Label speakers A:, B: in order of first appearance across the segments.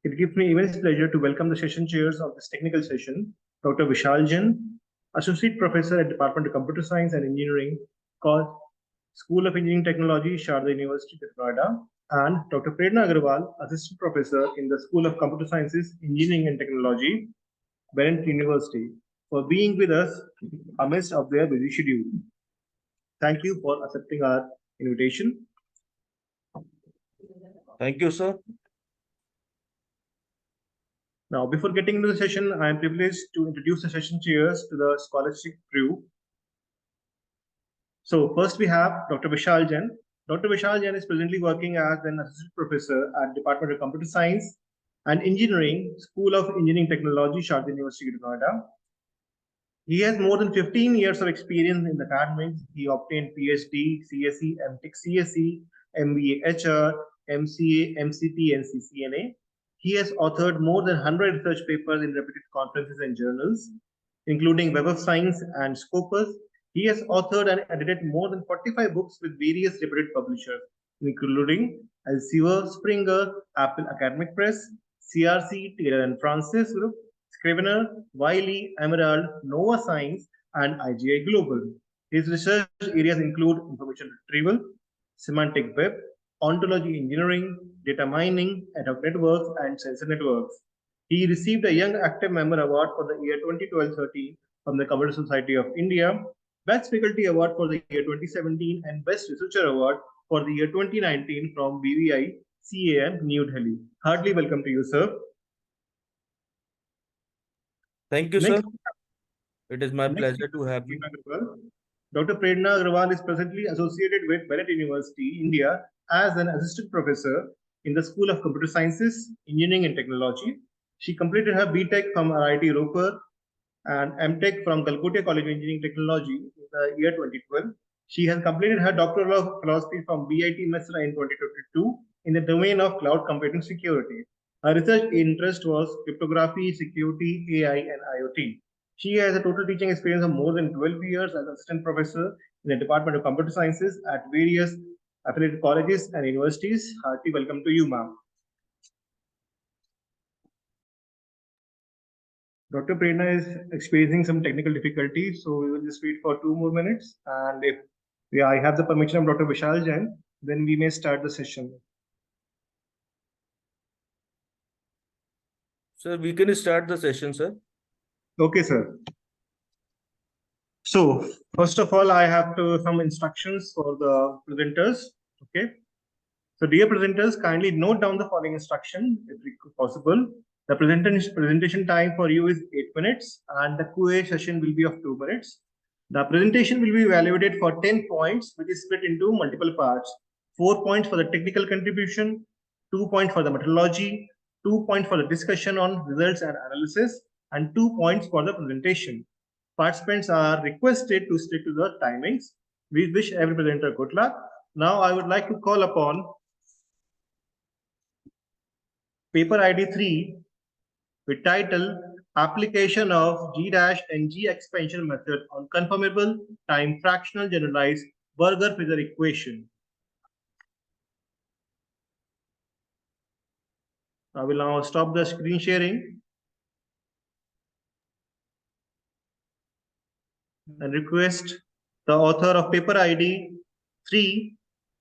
A: It gives me immense pleasure to welcome the session chairs of this technical session, Dr. Vishal Jain, Associate Professor at Department of Computer Science and Engineering, School of Engineering Technology, Sharda University, Noida, and Dr. Prerna Agarwal, Assistant Professor in the School of Computer Sciences, Engineering and Technology, Bennett University, for being with us amidst of their busy schedule. Thank you for accepting our invitation.
B: Thank you, sir.
A: Now, before getting into the session, I am privileged to introduce the session chairs to the scholarship crew. So first we have Dr. Vishal Jain. Dr. Vishal Jain is presently working as an assistant professor at Department of Computer Science and Engineering, School of Engineering Technology, Sharda University, Noida. He has more than 15 years of experience in the academics. He obtained PhD, CSE, MTech CSE, MBA HR, MCA, MCT, and CCNA. He has authored more than 100 research papers in reputed conferences and journals, including Web of Science and Scopus. He has authored and edited more than 45 books with various reputed publishers, including Elsevier, Springer, Apple Academic Press, CRC, Taylor and Francis Group, Scrivener, Wiley, Emerald, Nova Science, and IGI Global. His research areas include information retrieval, semantic web, ontology engineering, data mining, ad hoc networks, and sensor networks. He received a Young Active Member Award for the year 2012-13 from the Computer Society of India, Best Faculty Award for the year 2017, and Best Researcher Award for the year 2019 from BVI CAM New Delhi. Heartily welcome to you, sir.
B: Thank you, sir. It is my pleasure to have you.
A: Dr. Prerna Agarwal is presently associated with Bennett University, India, as an assistant professor in the School of Computer Sciences, Engineering and Technology. She completed her BTech from RIT Roper and MTech from Calcutta College of Engineering Technology in the year 2012. She has completed her doctoral of philosophy from BIT Mesra in 2022 in the domain of cloud computing security. Her research interest was cryptography, security, AI, and IoT. She has a total teaching experience of more than 12 years as assistant professor in the Department of Computer Sciences at various affiliated colleges and universities. Hearty welcome to you, ma'am. Dr. Prerna is experiencing some technical difficulties, so we will just wait for 2 more minutes. And if I have the permission of Dr. Vishal Jain, then we may start the session.
B: Sir, we can start the session, sir.
A: Okay, sir. So first of all, I have some instructions for the presenters. Okay. So dear presenters, kindly note down the following instruction if possible. The presentation time for you is 8 minutes and the QA session will be of 2 minutes. The presentation will be evaluated for 10 points, which is split into multiple parts. 4 points for the technical contribution, 2 points for the methodology, 2 points for the discussion on results and analysis, and 2 points for the presentation. Participants are requested to stick to the timings. We wish every presenter good luck. Now I would like to call upon paper ID 3 with title Application of G' and G expansion method on conformable time fractional generalized Burger-Fisher equation. I will now stop the screen sharing and request the author of paper ID 3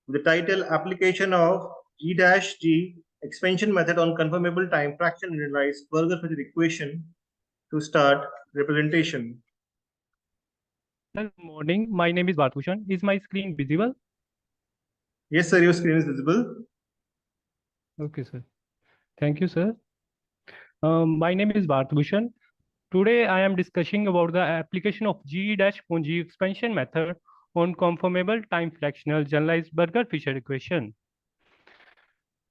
A: with the title Application of G' expansion method on conformable time fraction generalized Burger-Fisher equation to start the presentation.
C: Good morning. My name is Bhatushan. Is my screen visible?
A: Yes, sir. Your screen is visible.
C: Okay, sir. Thank you, sir. My name is Bhatushan. Today, I am discussing about the application of G' on G expansion method on conformable time fractional generalized Burger-Fisher equation.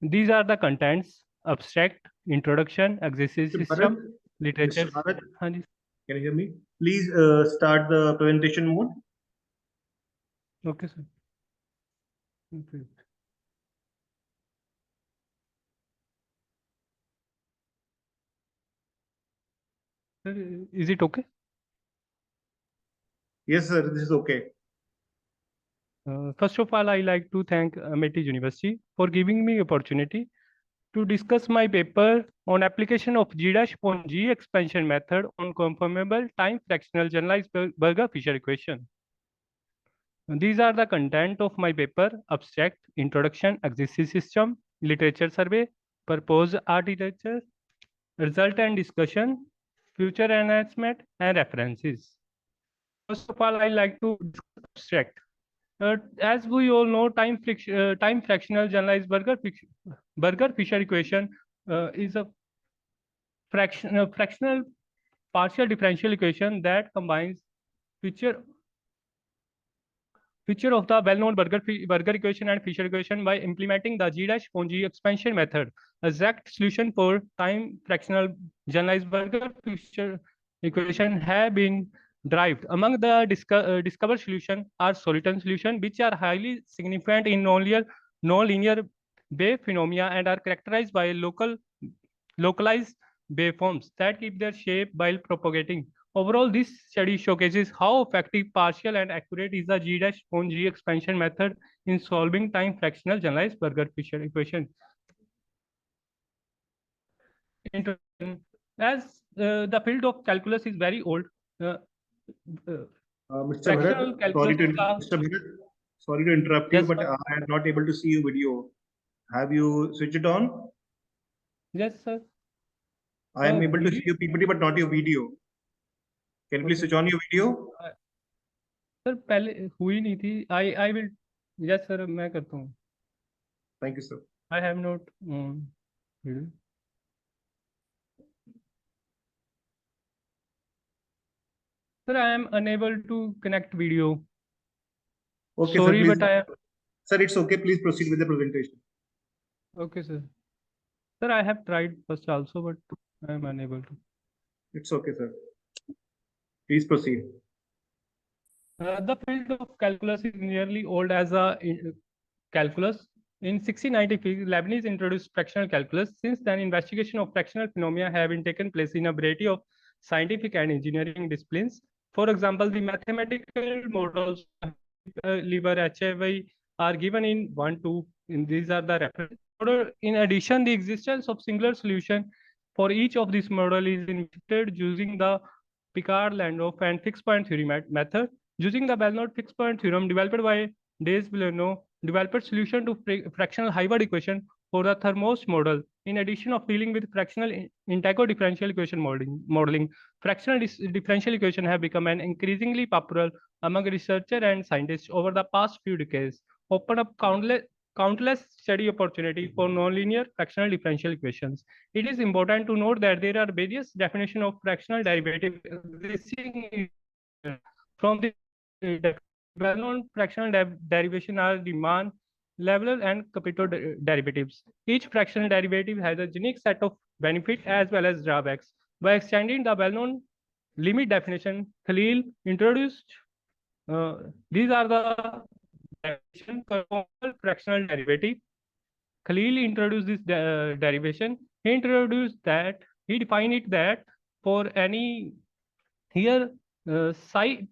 C: These are the contents: abstract, introduction, exercise system, literature.
A: Can you hear me? Please start the presentation mode.
C: Okay, sir. Okay. Is it okay?
A: Yes, sir. This is okay.
C: First of all, I like to thank MIT University for giving me opportunity to discuss my paper on application of G dash upon G expansion method on conformable time fractional generalized Berger-Fisher equation. These are the content of my paper: abstract, introduction, existing system, literature survey, proposed architecture, result and discussion, future enhancement, and references. First of all, I like to discuss abstract. As we all know, time fractional generalized Berger-Fisher equation is a fractional partial differential equation that combines feature of the well-known Berger equation and Fisher equation by implementing the G dash upon G expansion method. Exact solution for time fractional generalized Berger-Fisher equation have been derived. Among the discovered solution are Soliton solution, which are highly significant in nonlinear wave phenomena and are characterized by localized waveforms that keep their shape while propagating. Overall, this study showcases how effective, partial, and accurate is the G dash upon G expansion method in solving time fractional generalized Berger-Fisher equation. As the field of calculus is very old,
A: Mr. Bharat, sorry to interrupt you,
C: Yes,
A: but
C: sir.
A: I am not able to see your video. Have you switched it on?
C: Yes, sir.
A: I am able to
C: video?
A: see your PPT, but not your video. Can you please switch on your video?
C: Sir पहले हुई नहीं थी. I will. Yes, sir. मैं करता हूँ.
A: Thank you, sir.
C: I have not. Sir, I am unable to connect video.
A: Okay,
C: Sorry,
A: sir,
C: but I.
A: Sir, it's okay. Please proceed with the presentation.
C: Okay, sir. Sir, I have tried first also, but I am unable to.
A: It's okay, sir. Please proceed.
C: The field of calculus is nearly old as a calculus. In 1693, Leibniz introduced fractional calculus. Since then, investigation of fractional phenomena have been taken place in a variety of scientific and engineering disciplines. For example, the mathematical models Liber HAY are given in 1, 2. These are the reference model. In addition, the existence of singular solution for each of these model is investigated using the Picard-Landau and fixed point theory method. Using the well-known fixed point theorem developed by Des-Villeneuve, developed solution to fractional Hayward equation for the Thermos model. In addition of dealing with fractional integral differential equation modeling, fractional differential equation have become an increasingly popular among researchers and scientists over the past few decades, open up countless study opportunity for nonlinear fractional differential equations. It is important to note that there are various definitions of fractional derivative existing from the well-known fractional derivation are Riemann, Leibler, and Capito derivatives. Each fractional derivative has a unique set of benefits as well as drawbacks. By extending the well-known limit definition, Khalil introduced these are the definition conformal fractional derivative. Khalil introduced this derivation. He defined it that for any here psi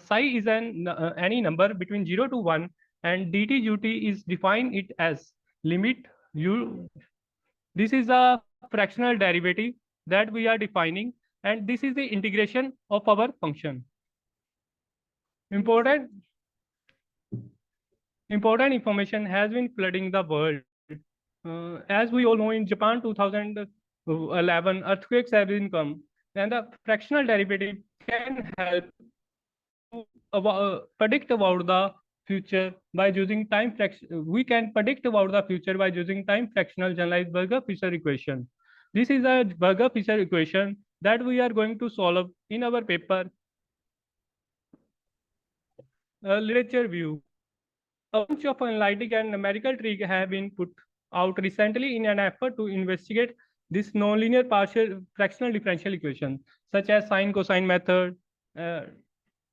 C: is any number between 0 to 1, and dt ut is defined it as limit u. This is a fractional derivative that we are defining, and this is the integration of our function. Important information has been flooding the world. As we all know, in Japan 2011 earthquakes have been come, and the fractional derivative can help to predict about the future by using time fraction. We can predict about the future by using time fractional generalized Berger-Fisher equation. This is a Berger-Fisher equation that we are going to solve in our paper. Literature view. A bunch of analytic and numerical tricks have been put out recently in an effort to investigate this nonlinear partial fractional differential equation, such as sine cosine method,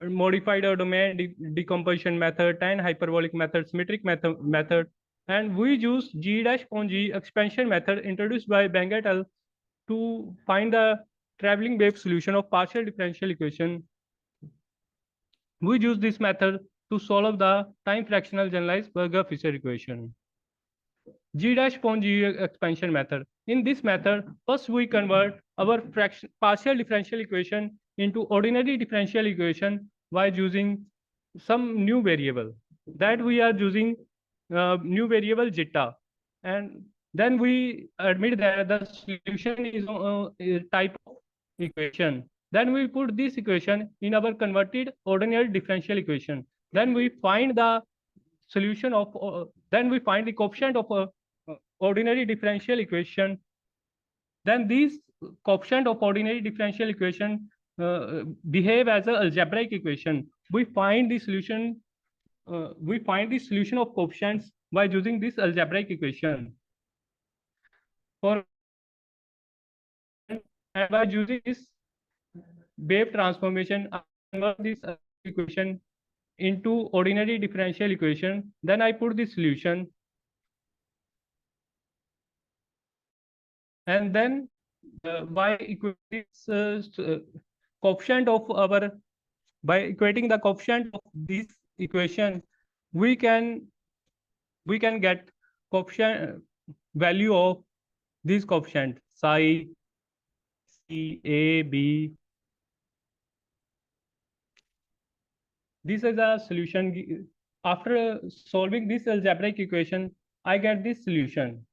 C: modified or domain decomposition method, tan hyperbolic method, symmetric method, and we use G dash upon G expansion method introduced by Bang et al. To find the traveling wave solution of partial differential equation. We use this method to solve the time fractional generalized Berger-Fisher equation. G dash upon G expansion method. In this method, first we convert our partial differential equation into ordinary differential equation by using some new variable that we are using new variable zeta, and then we admit that the solution is a type of equation. Then we put this equation in our converted ordinary differential equation. Then we find the solution of then we find the coefficient of a ordinary differential equation. Then these coefficient of ordinary differential equation behave as an algebraic equation. We find the solution of coefficients by using this algebraic equation. And by using this wave transformation, I convert this equation into ordinary differential equation. Then I put the solution, and then by equating the coefficient of this equation, we can get coefficient value of this coefficient psi, C, A, B. This is a solution. After solving this algebraic equation, I get this solution.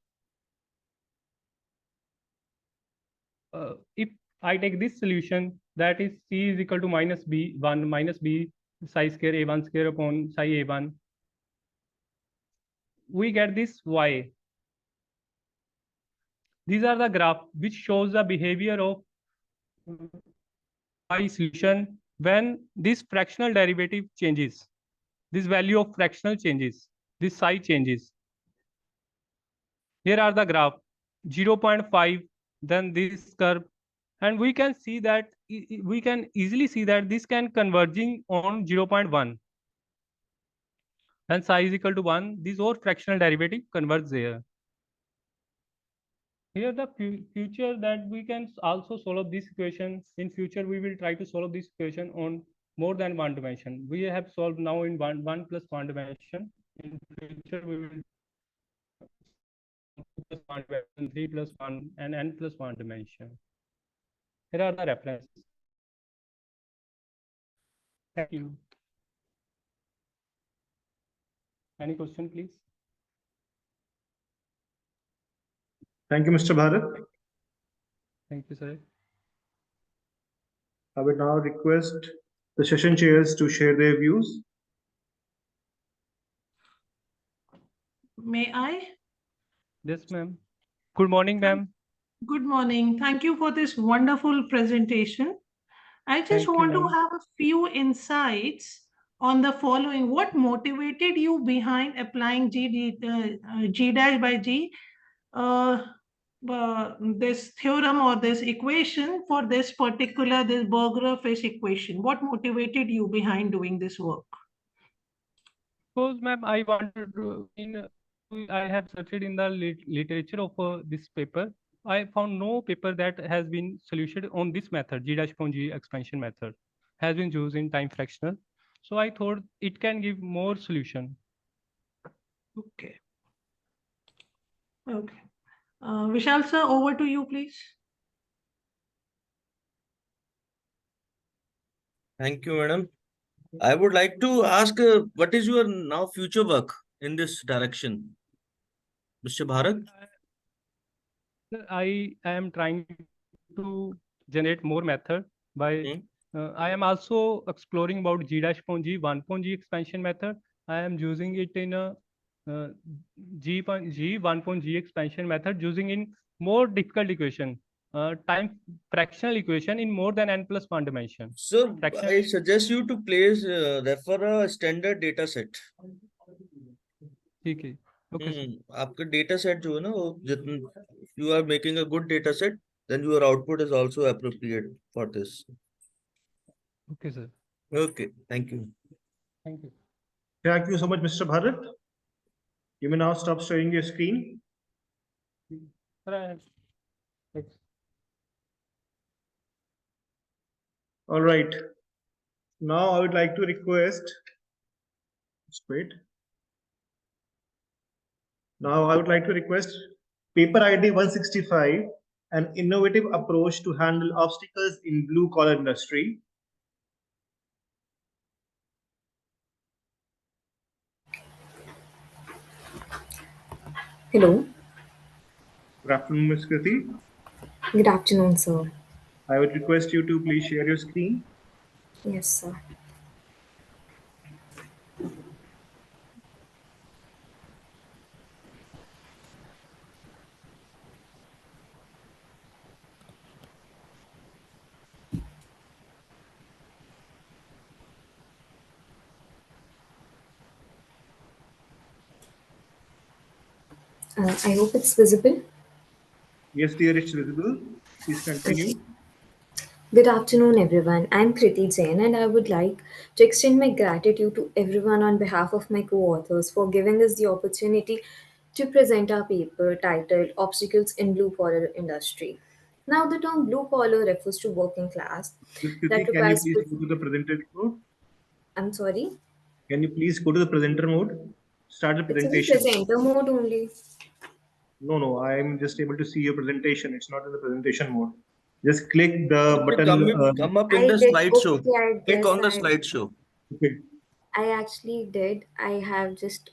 C: If I take this solution, that is C is equal to minus B1 minus B psi square A1 square upon psi A1, we get this Y. These are the graph which shows the behavior of Y solution when this fractional derivative changes. This value of fractional changes. This psi changes. Here are the graph 0.5, then this curve, and we can see that we can easily see that this can converging on 0.1. And psi is equal to 1. This whole fractional derivative converges there. Here the future that we can also solve this equation. In future, we will try to solve this equation on more than one dimension. We have solved now in one plus one dimension. In future, we will plus one dimension, 3 plus 1, and n plus 1 dimension. Here are the references. Thank you. Any question, please?
A: Thank you, Mr. Bharat.
C: Thank you, sir.
A: I would now request the session chairs to share their views.
D: May I?
C: Yes, ma'am. Good morning, ma'am.
D: Good morning. Thank you for this wonderful presentation. I just
C: Thank you,
D: want to
C: ma'am.
D: have a few insights on the following. What motivated you behind applying G dash by G, this theorem or this equation for this particular, this Berger-Fish equation? What motivated you behind doing this work?
C: Because, ma'am, I wanted to, I have searched in the literature of this paper. I found no paper that has been solutioned on this method, G dash upon G expansion method, has been used in time fractional. So I thought it can give more solution.
D: Okay. Okay. Vishal sir, over to you, please.
B: Thank you, madam. I would like to ask, what is your now future work in this direction, Mr. Bharat?
C: I am trying to generate more method by. I am also exploring about G dash upon G 1 upon G expansion method. I am using it in a G 1 upon G expansion method, using in more difficult equation, time fractional equation in more than n plus 1 dimension.
B: So I suggest you to please refer a standard data set.
C: Okay. Okay.
B: आपका data set जो है ना वो जितना you are making a good data set, then your output is also appropriate for this.
C: Okay, sir.
B: Okay, thank you.
C: Thank you.
A: Thank you so much, Mr. Bharat. You may now stop sharing your screen. All right. Now I would like to request, just wait. Now, I would like to request paper ID 165, an innovative approach to handle obstacles in blue collar industry.
E: Hello.
A: Good afternoon, Ms. Kriti.
E: Good afternoon, sir.
A: I would request you to please share your screen.
E: Yes, sir. I hope it's visible.
A: Yes, dear, it's visible. Please continue.
E: Okay. Good afternoon, everyone. I'm Kriti Jain, and I would like to extend my gratitude to everyone on behalf of my co authors for giving us the opportunity to present our paper titled Obstacles in Blue Collar Industry. Now, the term blue collar refers to working class
A: Ms.
E: that
A: Kriti, can you
E: requires.
A: please go to the presenter mode?
E: I'm sorry,
A: Can you please go to the presenter mode? Start the
E: it's in the
A: presentation.
E: presenter mode only.
A: No, I'm just able to see your presentation. It's not in the presentation mode. Just click the
B: Okay,
A: button.
B: come up in
E: I
B: the
E: did.
B: slideshow.
E: Okay, I
B: Click
E: guess
B: on the slideshow.
A: Okay.
E: I actually did. I have just.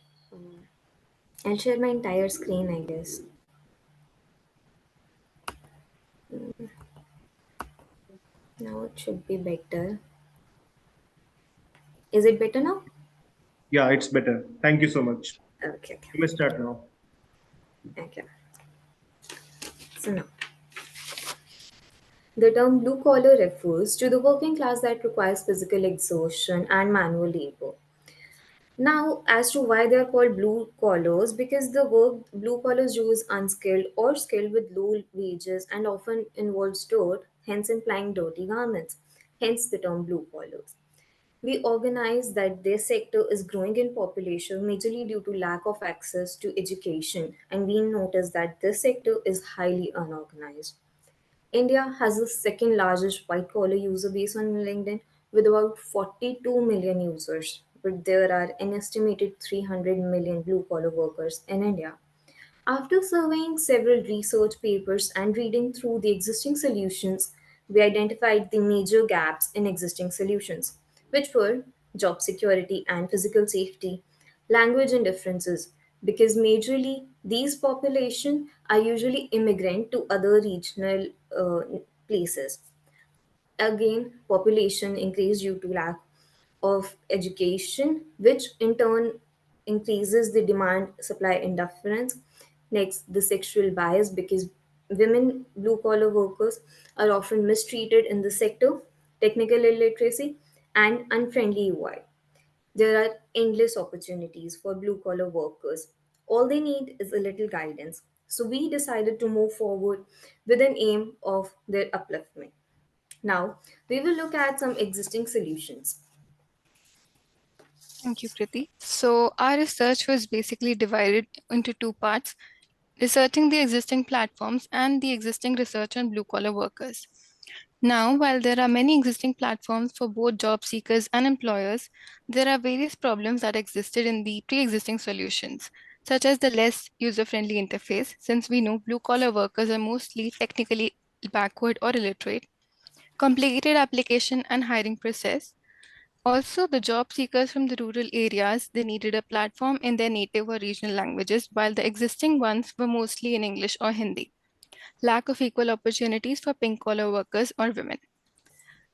E: I'll share my entire screen, I guess. Now it should be better. Is it better now?
A: Yeah, it's better. Thank you so much.
E: Okay,
A: You may start now.
E: okay. So now, the term blue collar refers to the working class that requires physical exertion and manual labor. Now, as to why they are called blue collars, because the work blue collars do is unskilled or skilled with low wages and often involves dirt, hence implying dirty garments. Hence the term blue collars. We organize that this sector is growing in population majorly due to lack of access to education, and we notice that this sector is highly unorganized. India has the second largest white collar user base on LinkedIn with about 42 million users, but there are an estimated 300 million blue collar workers in India. After surveying several research papers and reading through the existing solutions, we identified the major gaps in existing solutions, which were job security and physical safety, language and differences, because majorly these population are usually immigrant to other regional places. Again, population increase due to lack of education, which in turn increases the demand supply indifference. Next, the sexual bias, because women blue collar workers are often mistreated in the sector, technical illiteracy, and unfriendly UI. There are endless opportunities for blue collar workers. All they need is a little guidance. So we decided to move forward with an aim of their upliftment. Now, we will look at some existing solutions.
F: Thank you, Kriti. So our research was basically divided into two parts, researching the existing platforms and the existing research on blue-collar workers. Now, while there are many existing platforms for both job seekers and employers, there are various problems that existed in the pre-existing solutions, such as the less user-friendly interface, since we know blue-collar workers are mostly technically backward or illiterate, complicated application and hiring process. Also, the job seekers from the rural areas, they needed a platform in their native or regional languages, while the existing ones were mostly in English or Hindi. Lack of equal opportunities for pink-collar workers or women.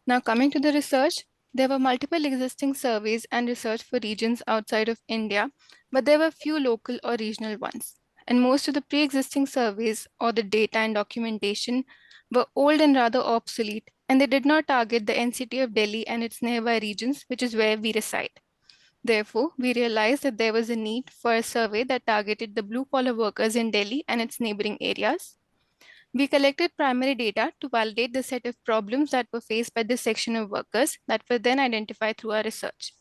F: Now, coming to the research, there were multiple existing surveys and research for regions outside of India, but there were few local or regional ones. And most of the pre-existing surveys or the data and documentation were old and rather obsolete, and they did not target the NCT of Delhi and its nearby regions, which is where we reside. Therefore, we realized that there was a need for a survey that targeted the blue-collar workers in Delhi and its neighboring areas. We collected primary data to validate the set of problems that were faced by this section of workers that were then identified through our research.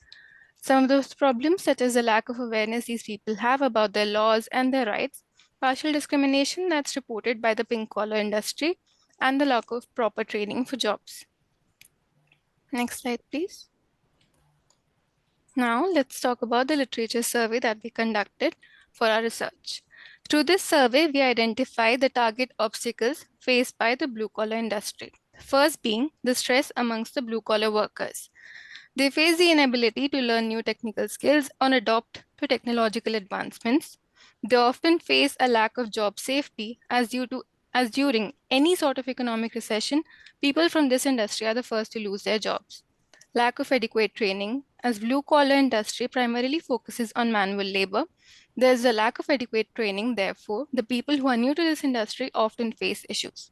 F: Some of those problems, such as the lack of awareness these people have about their laws and their rights, partial discrimination that's reported by the pink collar industry, and the lack of proper training for jobs. Next slide, please. Now, let's talk about the literature survey that we conducted for our research. Through this survey, we identified the target obstacles faced by the blue-collar industry. First being the stress amongst the blue-collar workers. They face the inability to learn new technical skills or adopt to technological advancements. They often face a lack of job safety as during any sort of economic recession, people from this industry are the first to lose their jobs. Lack of adequate training, as blue-collar industry primarily focuses on manual labor, there is a lack of adequate training. Therefore, the people who are new to this industry often face issues.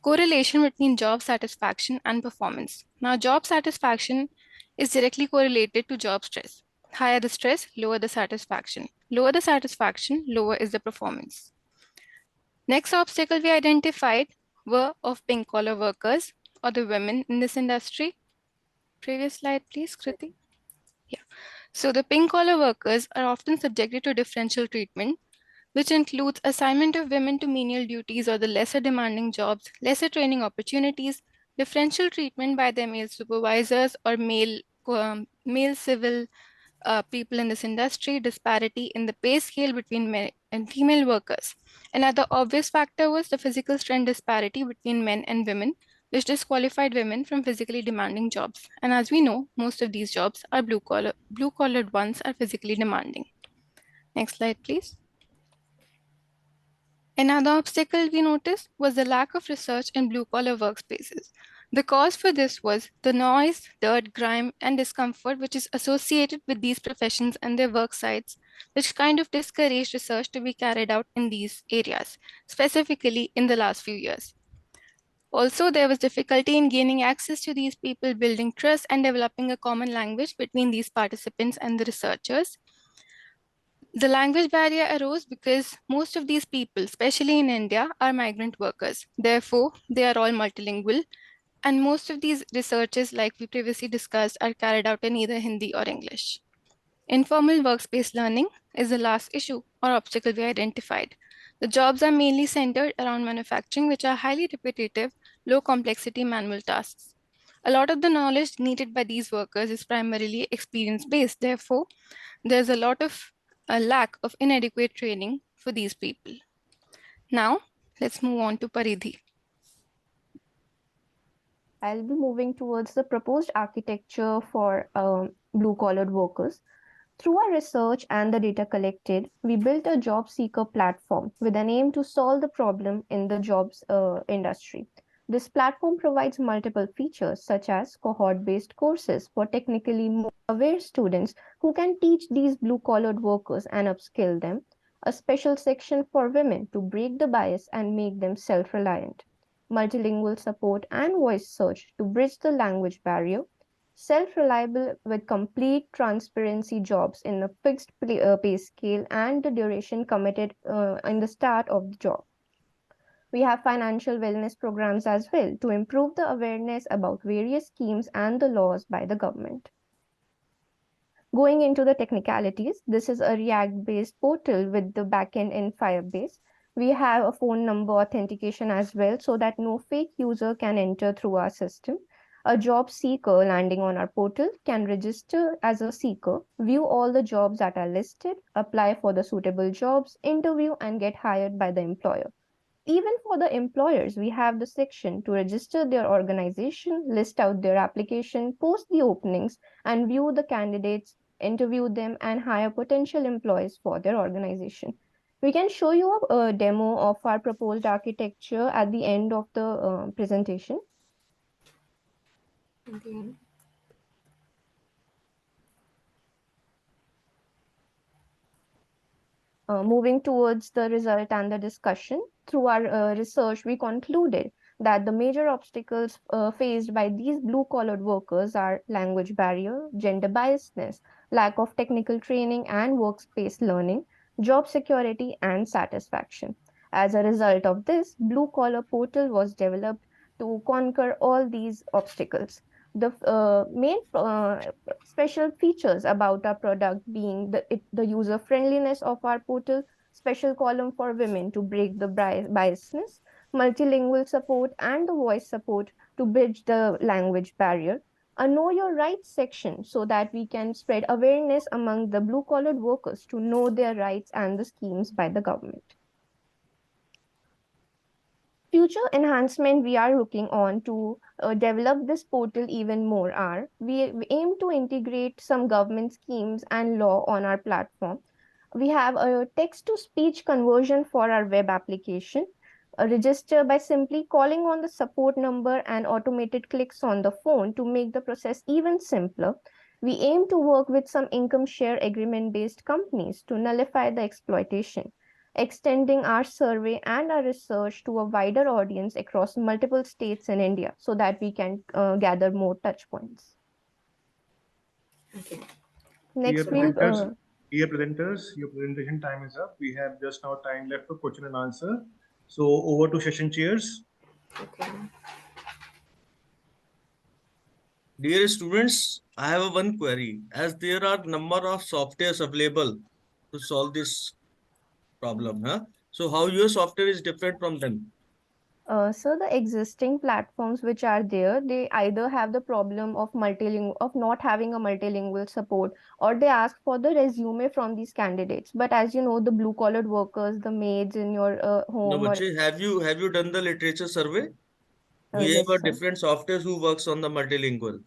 F: Correlation between job satisfaction and performance. Now, job satisfaction is directly correlated to job stress. Higher the stress, lower the satisfaction. Lower the satisfaction, lower is the performance. Next obstacle we identified were of pink collar workers or the women in this industry. Previous slide, please, Kriti. Yeah. So the pink collar workers are often subjected to differential treatment, which includes assignment of women to menial duties or the lesser demanding jobs, lesser training opportunities, differential treatment by their male supervisors or male civil people in this industry, disparity in the pay scale between men and female workers. Another obvious factor was the physical strength disparity between men and women, which disqualified women from physically demanding jobs. And as we know, most of these jobs are blue-collared ones are physically demanding. Next slide, please. Another obstacle we noticed was the lack of research in blue-collar workspaces. The cause for this was the noise, dirt, grime, and discomfort which is associated with these professions and their work sites, which kind of discouraged research to be carried out in these areas, specifically in the last few years. Also, there was difficulty in gaining access to these people, building trust, and developing a common language between these participants and the researchers. The language barrier arose because most of these people, especially in India, are migrant workers. Therefore, they are all multilingual. And most of these researches, like we previously discussed, are carried out in either Hindi or English. Informal workspace learning is the last issue or obstacle we identified. The jobs are mainly centered around manufacturing, which are highly repetitive, low complexity manual tasks. A lot of the knowledge needed by these workers is primarily experience-based. Therefore, there's a lack of inadequate training for these people. Now, let's move on to Paridhi.
G: I'll be moving towards the proposed architecture for blue-collared workers. Through our research and the data collected, we built a job seeker platform with an aim to solve the problem in the jobs industry. This platform provides multiple features such as cohort-based courses for technically more aware students who can teach these blue-collared workers and upskill them, a special section for women to break the bias and make them self-reliant, multilingual support and voice search to bridge the language barrier, self-reliable with complete transparency jobs in a fixed pay scale and the duration committed in the start of the job. We have financial wellness programs as well to improve the awareness about various schemes and the laws by the government. Going into the technicalities, this is a React-based portal with the backend in Firebase. We have a phone number authentication as well so that no fake user can enter through our system. A job seeker landing on our portal can register as a seeker, view all the jobs that are listed, apply for the suitable jobs, interview, and get hired by the employer. Even for the employers, we have the section to register their organization, list out their application, post the openings, and view the candidates, interview them, and hire potential employees for their organization. We can show you a demo of our proposed architecture at the end of the presentation.
E: Okay.
G: Moving towards the result and the discussion, through our research, we concluded that the major obstacles faced by these blue-collared workers are language barrier, gender biasness, lack of technical training and workspace learning, job security, and satisfaction. As a result of this, blue-collar portal was developed to conquer all these obstacles. The main special features about our product being the user friendliness of our portal, special column for women to break the biasness, multilingual support and the voice support to bridge the language barrier, a know your rights section so that we can spread awareness among the blue collared workers to know their rights and the schemes by the government. future enhancement we are looking on to develop this portal even more are we aim to integrate some government schemes and law on our platform. We have a text to speech conversion for our web application. Register by simply calling on the support number and automated clicks on the phone to make the process even simpler. We aim to work with some income share agreement based companies to nullify the exploitation, extending our survey and our research to a wider audience across multiple states in India so that we can gather more touch points.
E: Okay.
G: Next,
A: Dear presenters, your presentation time is up. We have just now time left for question and answer. So over to session chairs.
E: Okay.
B: Dear students, I have one query. As there are number of softwares available to solve this problem, so how your software is different from them?
G: So the existing platforms which are there, they either have the problem of not having a multilingual support, or they ask for the resume from these candidates. But as you know, the blue collared workers, the maids in your
B: No,
G: home, or
B: Bache, have you done the literature survey? We have
G: yes,
B: a
G: sir.
B: different software who works on the multilingual.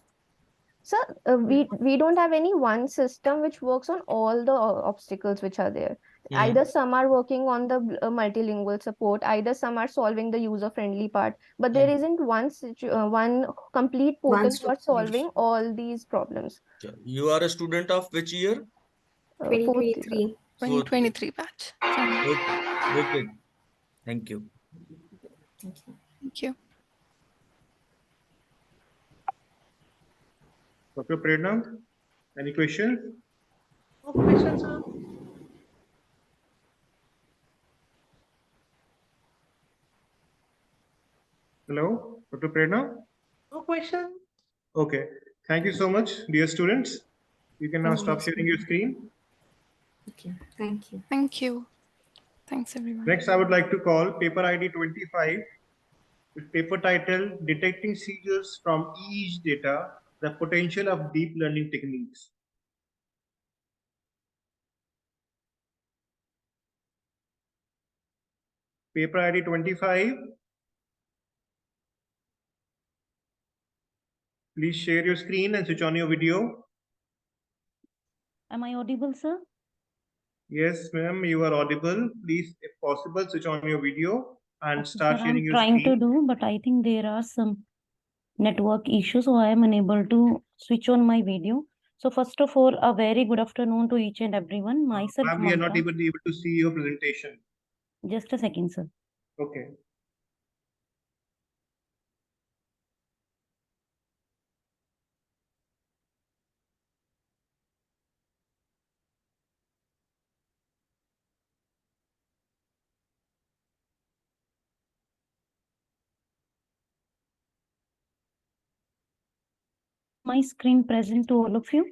G: So we don't have any one system which works on all the obstacles which are there. Either some are working on the multilingual support, either some are solving the user friendly part, but there isn't one complete portal for solving all these problems.
B: You are a student of which year?
G: Fourth year.
F: 2023 batch.
B: Okay. Thank you.
F: Thank you.
A: Dr. Prerna, any questions?
D: No questions, sir.
A: Hello, Dr. Prerna?
D: No question.
A: Okay. Thank you so much, dear students. You can now stop sharing your screen.
E: Okay. Thank you.
F: Thank you. Thanks, everyone.
A: Next, I would like to call paper ID 25 with paper title Detecting Seizures from EEG Data, the Potential of Deep Learning Techniques. Paper ID 25. Please share your screen and switch on your video.
H: Am I audible, sir?
A: Yes, ma'am, you are audible. Please, if possible, switch on your video and start
H: Sir,
A: sharing
H: I'm
A: your
H: trying
A: screen.
H: to do, but I think there are some network issues, so I am unable to switch on my video. So first of all, a very good afternoon to each and everyone. Myself,
A: Ma'am, we are not
H: Mamta.
A: able to see your presentation.
H: Just a second, sir.
A: Okay.
H: My screen present to all of you.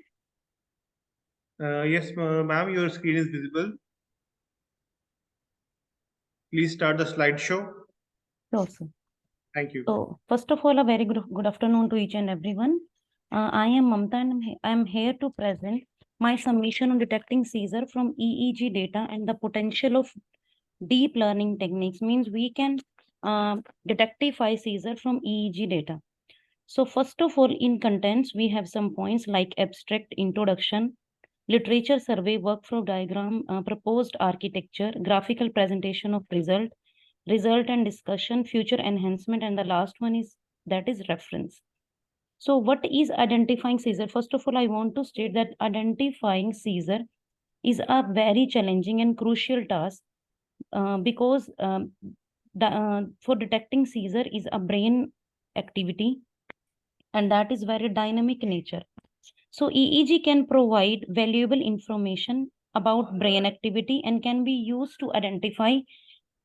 A: Yes, ma'am, your screen is visible. Please start the slideshow.
H: Sure, sir.
A: Thank you.
H: So first of all, a very good afternoon to each and everyone. I am Mamta and I am here to present my submission on detecting seizure from EEG data and the potential of deep learning techniques. Means we can detectify seizure from EEG data. So first of all, in contents, we have some points like abstract introduction, literature survey, workflow diagram, proposed architecture, graphical presentation of result and discussion, future enhancement, and the last one is that is reference. So what is identifying seizure? First of all, I want to state that identifying seizure is a very challenging and crucial task because for detecting seizure is a brain activity and that is very dynamic nature. So EEG can provide valuable information about brain activity and can be used to identify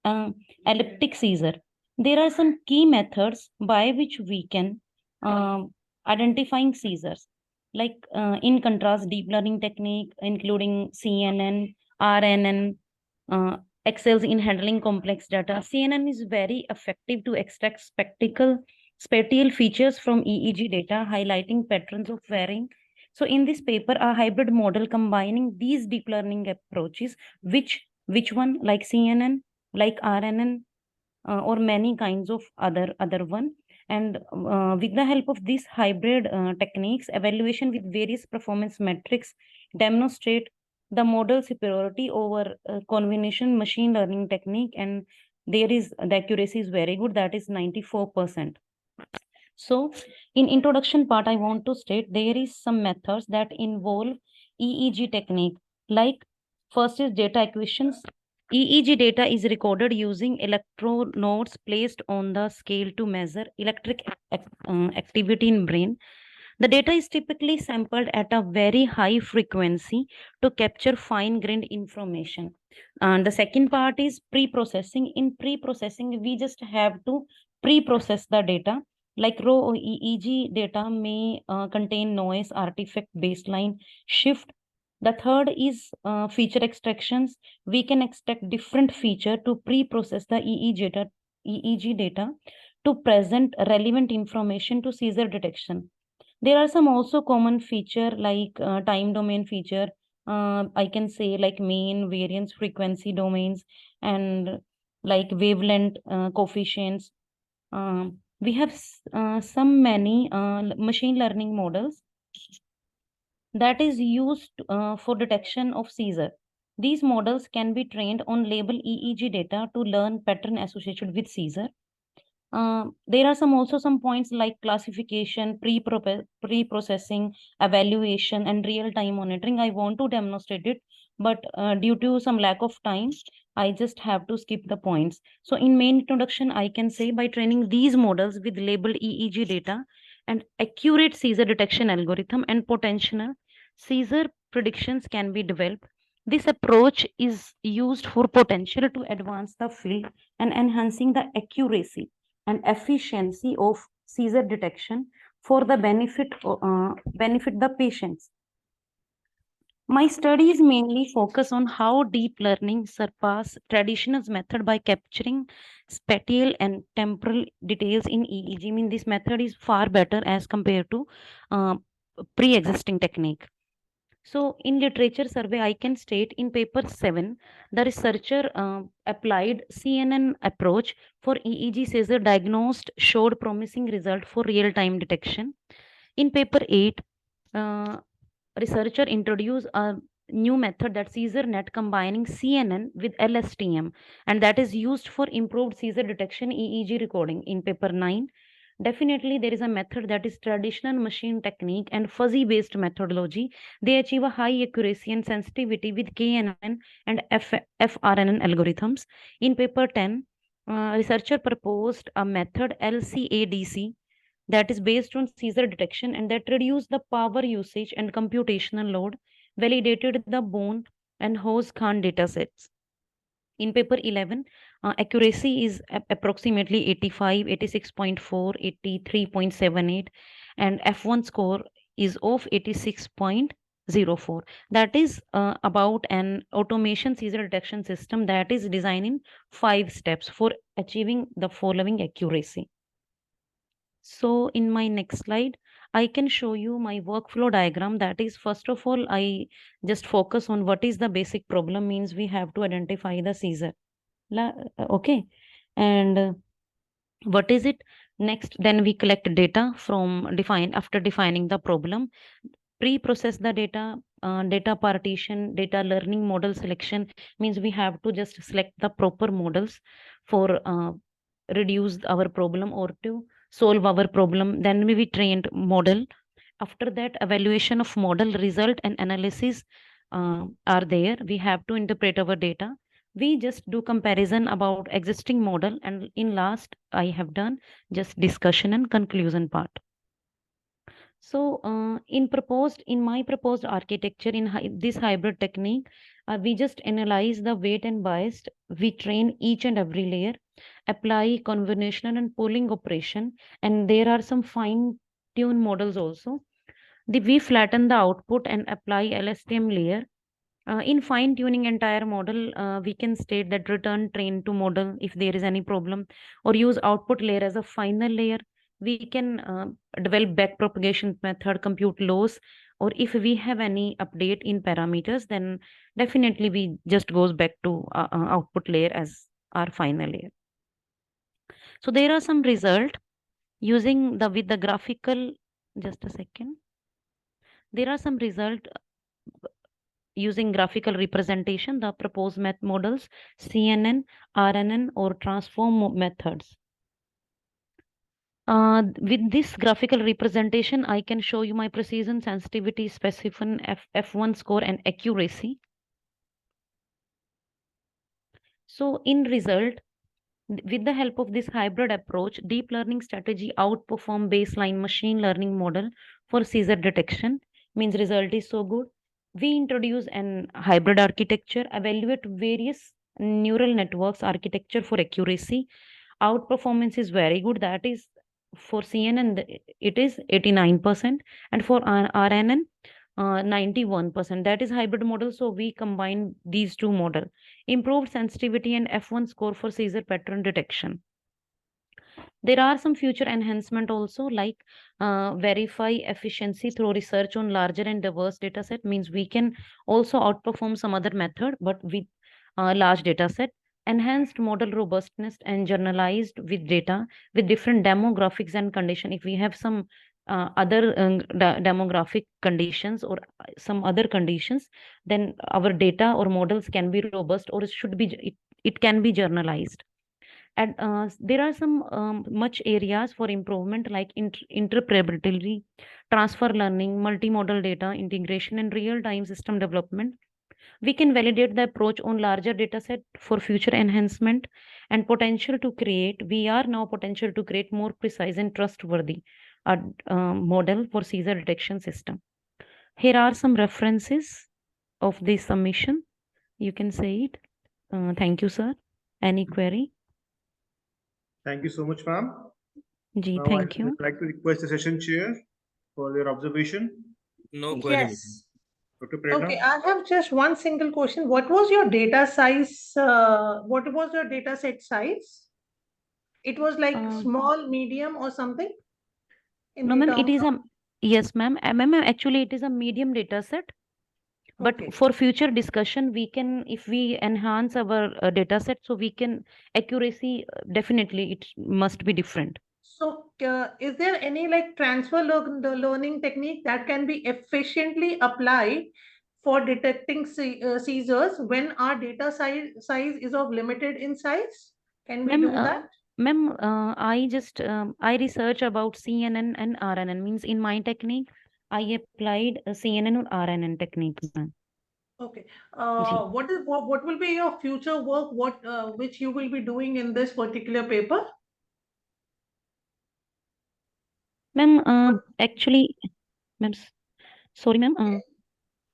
H: elliptic seizure. There are some key methods by which we can identifying seizures. Like in contrast, deep learning technique, including CNN, RNN, excels in handling complex data. CNN is very effective to extract spatial features from EEG data, highlighting patterns of varying. So in this paper, a hybrid model combining these deep learning approaches, which one like CNN, like RNN, or many kinds of other one. And with the help of these hybrid techniques, evaluation with various performance metrics demonstrate the model superiority over conventional machine learning technique, and the accuracy is very good, that is 94%. So in introduction part, I want to state there is some methods that involve EEG technique. Like first is data acquisitions. EEG data is recorded using electronodes placed on the scale to measure electric activity in brain. The data is typically sampled at a very high frequency to capture fine-grained information. And the second part is pre-processing. In pre-processing, we just have to pre-process the data. Like raw EEG data may contain noise, artifact, baseline, shift. The third is feature extractions. We can extract different feature to pre-process the EEG data to present relevant information to seizure detection. There are some also common feature like time domain feature. I can say like mean, variance, frequency domains, and like wavelength coefficients. We have some many machine learning models that is used for detection of seizure. These models can be trained on label EEG data to learn pattern associated with seizure. There are also some points like classification, pre-processing, evaluation, and real-time monitoring. I want to demonstrate it, but due to some lack of time, I just have to skip the points. So in main introduction, I can say by training these models with labeled EEG data and accurate seizure detection algorithm and potential seizure predictions can be developed. This approach is used for potential to advance the field and enhancing the accuracy and efficiency of seizure detection for the benefit the patients. My studies mainly focus on how deep learning surpass traditional method by capturing spatial and temporal details in EEG. I mean, this method is far better as compared to pre-existing technique. So in literature survey, I can state in paper 7, the researcher applied CNN approach for EEG seizure diagnosed showed promising result for real-time detection. In paper 8, researcher introduced a new method, that seizure net combining CNN with LSTM, and that is used for improved seizure detection EEG recording. In paper 9, definitely there is a method that is traditional machine technique and fuzzy based methodology. They achieve a high accuracy and sensitivity with KNN and FRNN algorithms. In paper 10, researcher proposed a method LCADC that is based on seizure detection and that reduced the power usage and computational load, validated the Bone and Hose-Khan datasets. In paper 11, accuracy is approximately 85, 86.4, 83.78, and F1 score is of 86.04. That is about an automation seizure detection system that is designed in 5 steps for achieving the following accuracy. So in my next slide, I can show you my workflow diagram. That is, first of all, I just focus on what is the basic problem, means we have to identify the seizure. Okay. And what is it? Next, then we collect data from after defining the problem, pre-process the data, data partition, data learning model selection, means we have to just select the proper models for reduce our problem or to solve our problem. Then we trained model. After that, evaluation of model result and analysis are there. We have to interpret our data. We just do comparison about existing model, and in last I have done just discussion and conclusion part. So in my proposed architecture in this hybrid technique, we just analyze the weight and bias. We train each and every layer, apply convolutional and pooling operation, and there are some fine tune models also. We flatten the output and apply LSTM layer. In fine tuning entire model, we can state that return train to model if there is any problem, or use output layer as a final layer. We can develop back propagation method, compute loss, or if we have any update in parameters, then definitely we just goes back to output layer as our final layer. So there are some result using with the graphical, just a second. There are some result using graphical representation, the proposed models, CNN, RNN, or transform methods. With this graphical representation, I can show you my precision, sensitivity, specificity, F1 score, and accuracy. So in result, with the help of this hybrid approach, deep learning strategy outperform baseline machine learning model for seizure detection. Means result is so good. We introduce an hybrid architecture, evaluate various neural networks architecture for accuracy. Outperformance is very good. That is for CNN, it is 89%, and for RNN, 91%. That is hybrid model. So we combine these two model. Improved sensitivity and F1 score for seizure pattern detection. There are some future enhancement also, like verify efficiency through research on larger and diverse data set. Means we can also outperform some other method, but with large data set. Enhanced model robustness and generalized with data with different demographics and condition. If we have some other demographic conditions or some other conditions, then our data or models can be robust, or it should be, it can be generalized. And there are some much areas for improvement, like interpretability, transfer learning, multimodal data integration, and real-time system development. We can validate the approach on larger data set for future enhancement and potential to create. We are now potential to create more precise and trustworthy model for seizure detection system. Here are some references of this submission. You can say it. Thank you, sir. Any query?
A: Thank you so much, ma'am. Now
H: Thank
A: I'd
H: you.
A: like to request the session chair for their observation.
B: No query.
D: Yes.
A: Dr. Prerna.
D: Okay, I have just one single question. What was your data size? What was your data set size? It was like small, medium, or something?
H: No, ma'am, it is a, yes, ma'am. Ma'am, actually, it is a medium data set. But
D: Okay.
H: for future discussion, we can, if we enhance our data set, so we can accuracy, definitely it must be different.
D: So is there any like transfer learning technique that can be efficiently applied for detecting seizures when our data size is of limited in size? Can we do that?
H: Ma'am, I just, I research about CNN and RNN. Means in my technique, I applied CNN or RNN technique, ma'am.
D: Okay. What will be your future work? Which you will be doing in this particular paper?
H: Ma'am, actually, ma'am, sorry, ma'am.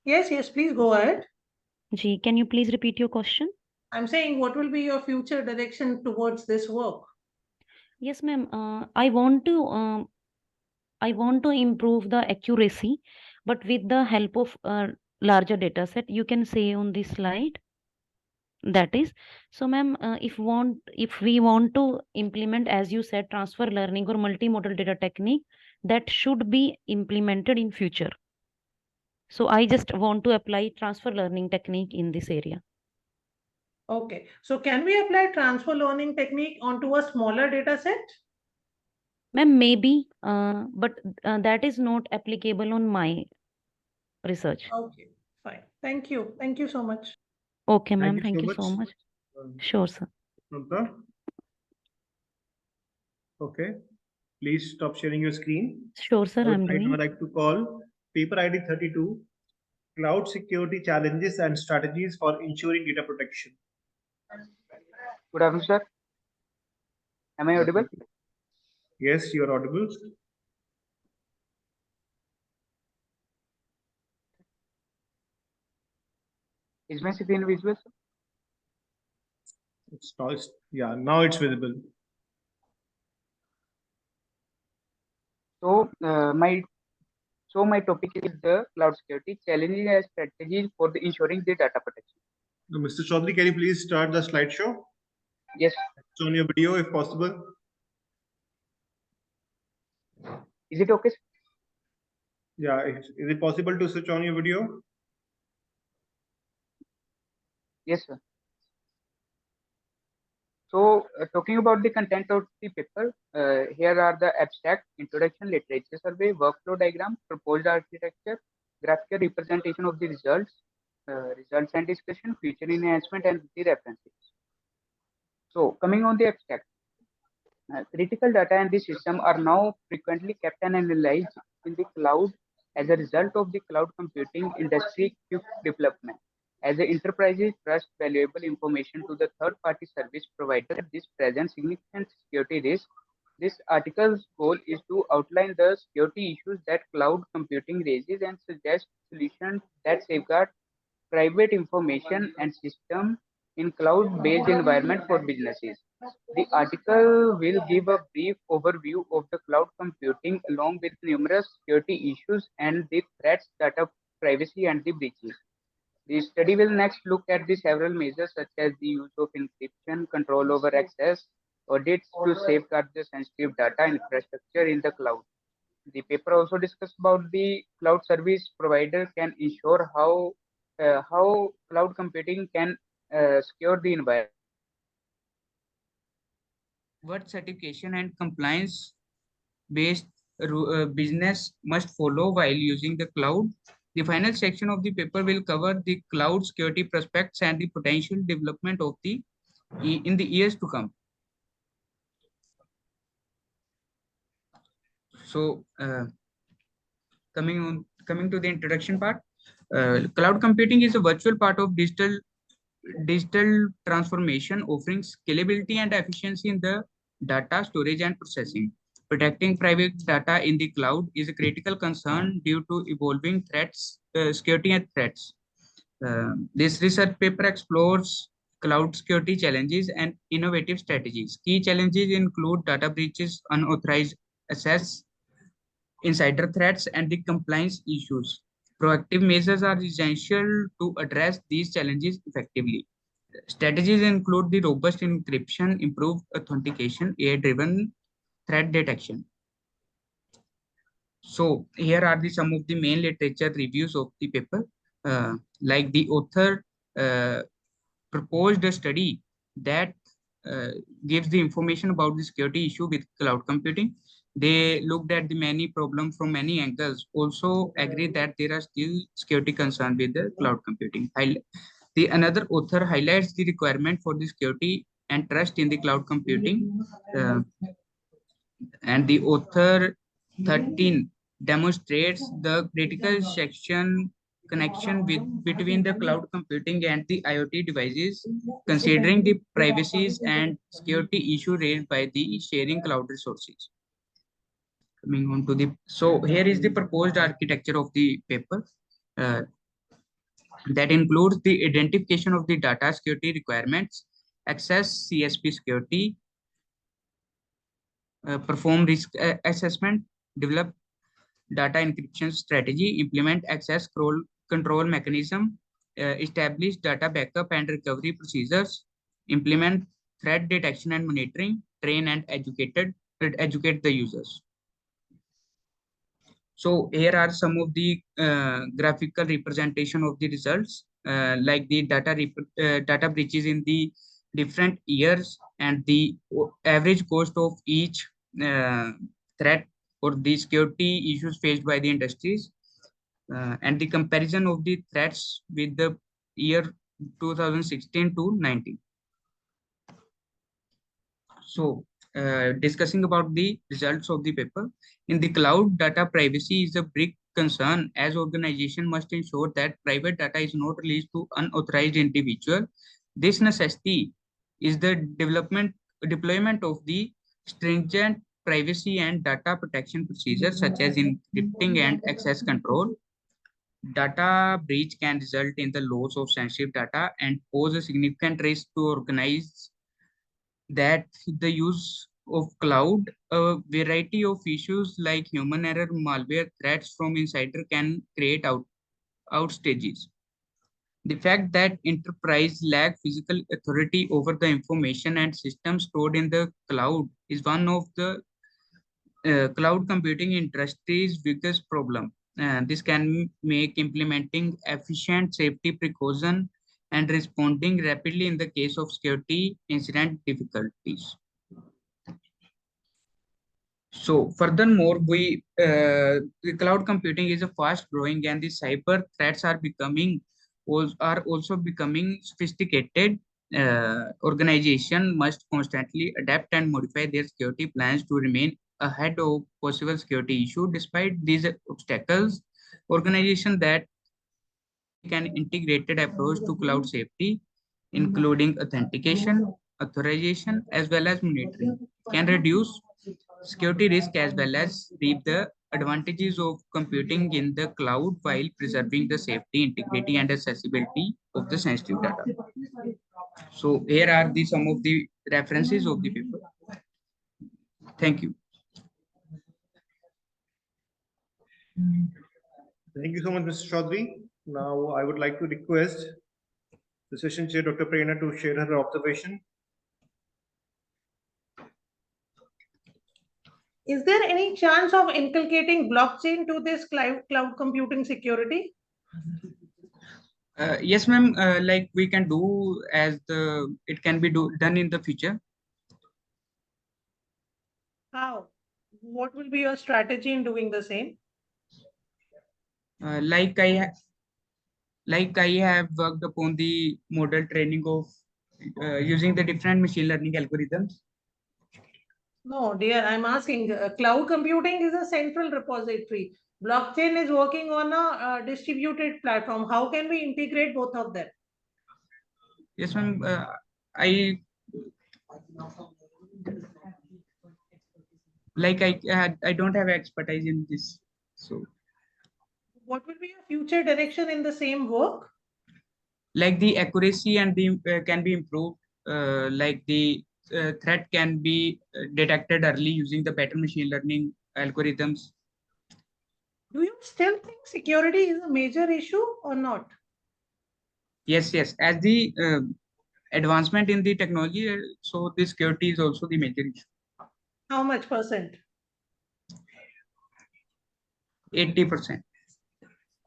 D: Yes, please go ahead.
H: Can you please repeat your question?
D: I'm saying, what will be your future direction towards this work?
H: Yes, ma'am. I want to improve the accuracy, but with the help of larger data set. You can say on this slide. That is, so ma'am, if we want to implement, as you said, transfer learning or multimodal data technique, that should be implemented in future. So I just want to apply transfer learning technique in this area.
D: Okay, so can we apply transfer learning technique onto a smaller data set?
H: Ma'am, maybe, but that is not applicable on my research.
D: Okay, fine. Thank you. Thank you so much.
H: Okay, ma'am. Thank you so much. Sure, sir.
A: Mamta? Okay. Please stop sharing your screen.
H: Sure, sir. I'm
A: I
H: doing.
A: would like to call paper ID 32, Cloud Security Challenges and Strategies for Ensuring Data Protection.
I: Good afternoon, sir. Am I audible?
A: Yes, you are audible.
I: Is my screen visible, sir?
A: It's not, yeah, now it's visible.
I: So my topic is the cloud security challenges and strategies for the ensuring the data protection.
A: Mr. Chaudhary, can you please start the slideshow?
I: Yes.
A: Turn your video if possible.
I: Is it okay, sir?
A: Yeah, is it possible to switch on your video?
I: Yes, sir. So, talking about the content of the paper, here are the abstract, introduction, literature survey, workflow diagram, proposed architecture, graphical representation of the results and discussion, future enhancement, and the references. So, coming on the abstract, critical data and the system are now frequently kept and analyzed in the cloud as a result of the cloud computing industry quick development. As the enterprises trust valuable information to the third-party service provider, this presents significant security risk. This article's goal is to outline the security issues that cloud computing raises and suggest solutions that safeguard private information and system in cloud-based environment for businesses. The article will give a brief overview of the cloud computing along with numerous security issues and the threats, data privacy and the breaches. The study will next look at the several measures such as the use of encryption, control over access, audits to safeguard the sensitive data infrastructure in the cloud. The paper also discussed about the cloud service provider can ensure how cloud computing can secure the environment. What certification and compliance based business must follow while using the cloud. The final section of the paper will cover the cloud security prospects and the potential development of the in the years to come. So, coming to the introduction part, cloud computing is a virtual part of digital transformation, offering scalability and efficiency in the data storage and processing. Protecting private data in the cloud is a critical concern due to evolving threats, security and threats. This research paper explores cloud security challenges and innovative strategies. Key challenges include data breaches, unauthorized access, insider threats, and the compliance issues. Proactive measures are essential to address these challenges effectively. Strategies include the robust encryption, improved authentication, AI-driven threat detection. So here are some of the main literature reviews of the paper. Like the author proposed a study that gives the information about the security issue with cloud computing. They looked at the many problems from many angles. Also agree that there are still security concerns with the cloud computing. The another author highlights the requirement for the security and trust in the cloud computing. And the author 13 demonstrates the critical section connection between the cloud computing and the IoT devices, considering the privacies and security issue raised by the sharing cloud resources. Coming on to the, so here is the proposed architecture of the paper. That includes the identification of the data security requirements, access CSP security, perform risk assessment, develop data encryption strategy, implement access control mechanism, establish data backup and recovery procedures, implement threat detection and monitoring, train and educate the users. So here are some of the graphical representation of the results, like the data breaches in the different years and the average cost of each threat or the security issues faced by the industries, and the comparison of the threats with the year 2016 to 19. So, discussing about the results of the paper. In the cloud, data privacy is a big concern as organization must ensure that private data is not released to unauthorized individual. This necessity is the deployment of the stringent privacy and data protection procedures such as encrypting and access control. Data breach can result in the loss of sensitive data and pose a significant risk to organize that the use of cloud. A variety of issues like human error, malware, threats from insider can create outages. The fact that enterprise lack physical authority over the information and systems stored in the cloud is one of the cloud computing industry's biggest problem. This can make implementing efficient safety precaution and responding rapidly in the case of security incident difficulties. So furthermore, the cloud computing is a fast growing and the cyber threats are also becoming sophisticated. Organization must constantly adapt and modify their security plans to remain ahead of possible security issue. Despite these obstacles, organization that take an integrated approach to cloud safety, including authentication, authorization, as well as monitoring, can reduce security risk as well as reap the advantages of computing in the cloud while preserving the safety, integrity, and accessibility of the sensitive data. So here are some of the references of the paper. Thank you.
A: Thank you so much, Mr. Chaudhary. Now, I would like to request the session chair, Dr. Prerna, to share her observation.
D: Is there any chance of inculcating blockchain to this cloud computing security?
I: Yes, ma'am. Like we can do it can be done in the future.
D: How? What will be your strategy in doing the same?
I: Like I have worked upon the model training of using the different machine learning algorithms.
D: No, dear, I'm asking. Cloud computing is a central repository. Blockchain is working on a distributed platform. How can we integrate both of them?
I: Yes, ma'am. I don't have expertise in this. So,
D: what will be your future direction in the same work?
I: Like the accuracy and the can be improved. Like the threat can be detected early using the better machine learning algorithms.
D: Do you still think security is a major issue or not?
I: Yes. As the advancement in the technology, so the security is also the major issue.
D: How much percent?
I: 80%.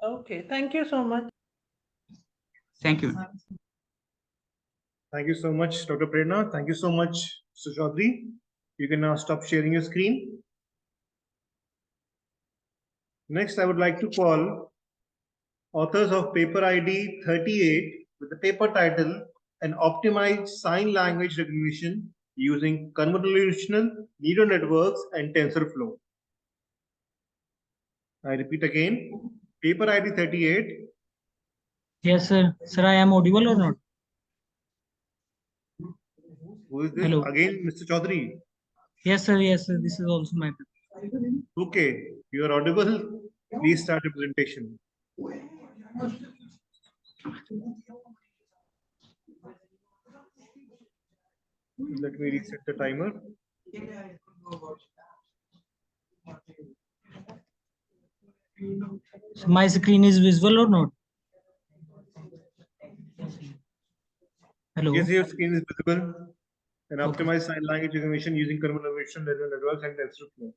D: Okay, thank you so much.
I: Thank you.
A: Thank you so much, Dr. Prerna. Thank you so much, Mr. Chaudhary. You can now stop sharing your screen. Next, I would like to call authors of paper ID 38 with the paper title An Optimized Sign Language Recognition Using Convolutional Neural Networks and TensorFlow. I repeat again, paper ID 38.
J: Yes, sir. Sir, I am audible or not?
A: Who is this?
J: Hello.
A: Again, Mr. Chaudhary.
J: Yes, sir. Yes, sir. This is also my paper.
A: Okay, you are audible. Please start your presentation. Let me reset the timer.
J: So my screen is visible or not? Hello.
A: Yes, your screen is visible. An optimized sign language recognition using convolutional neural networks and TensorFlow.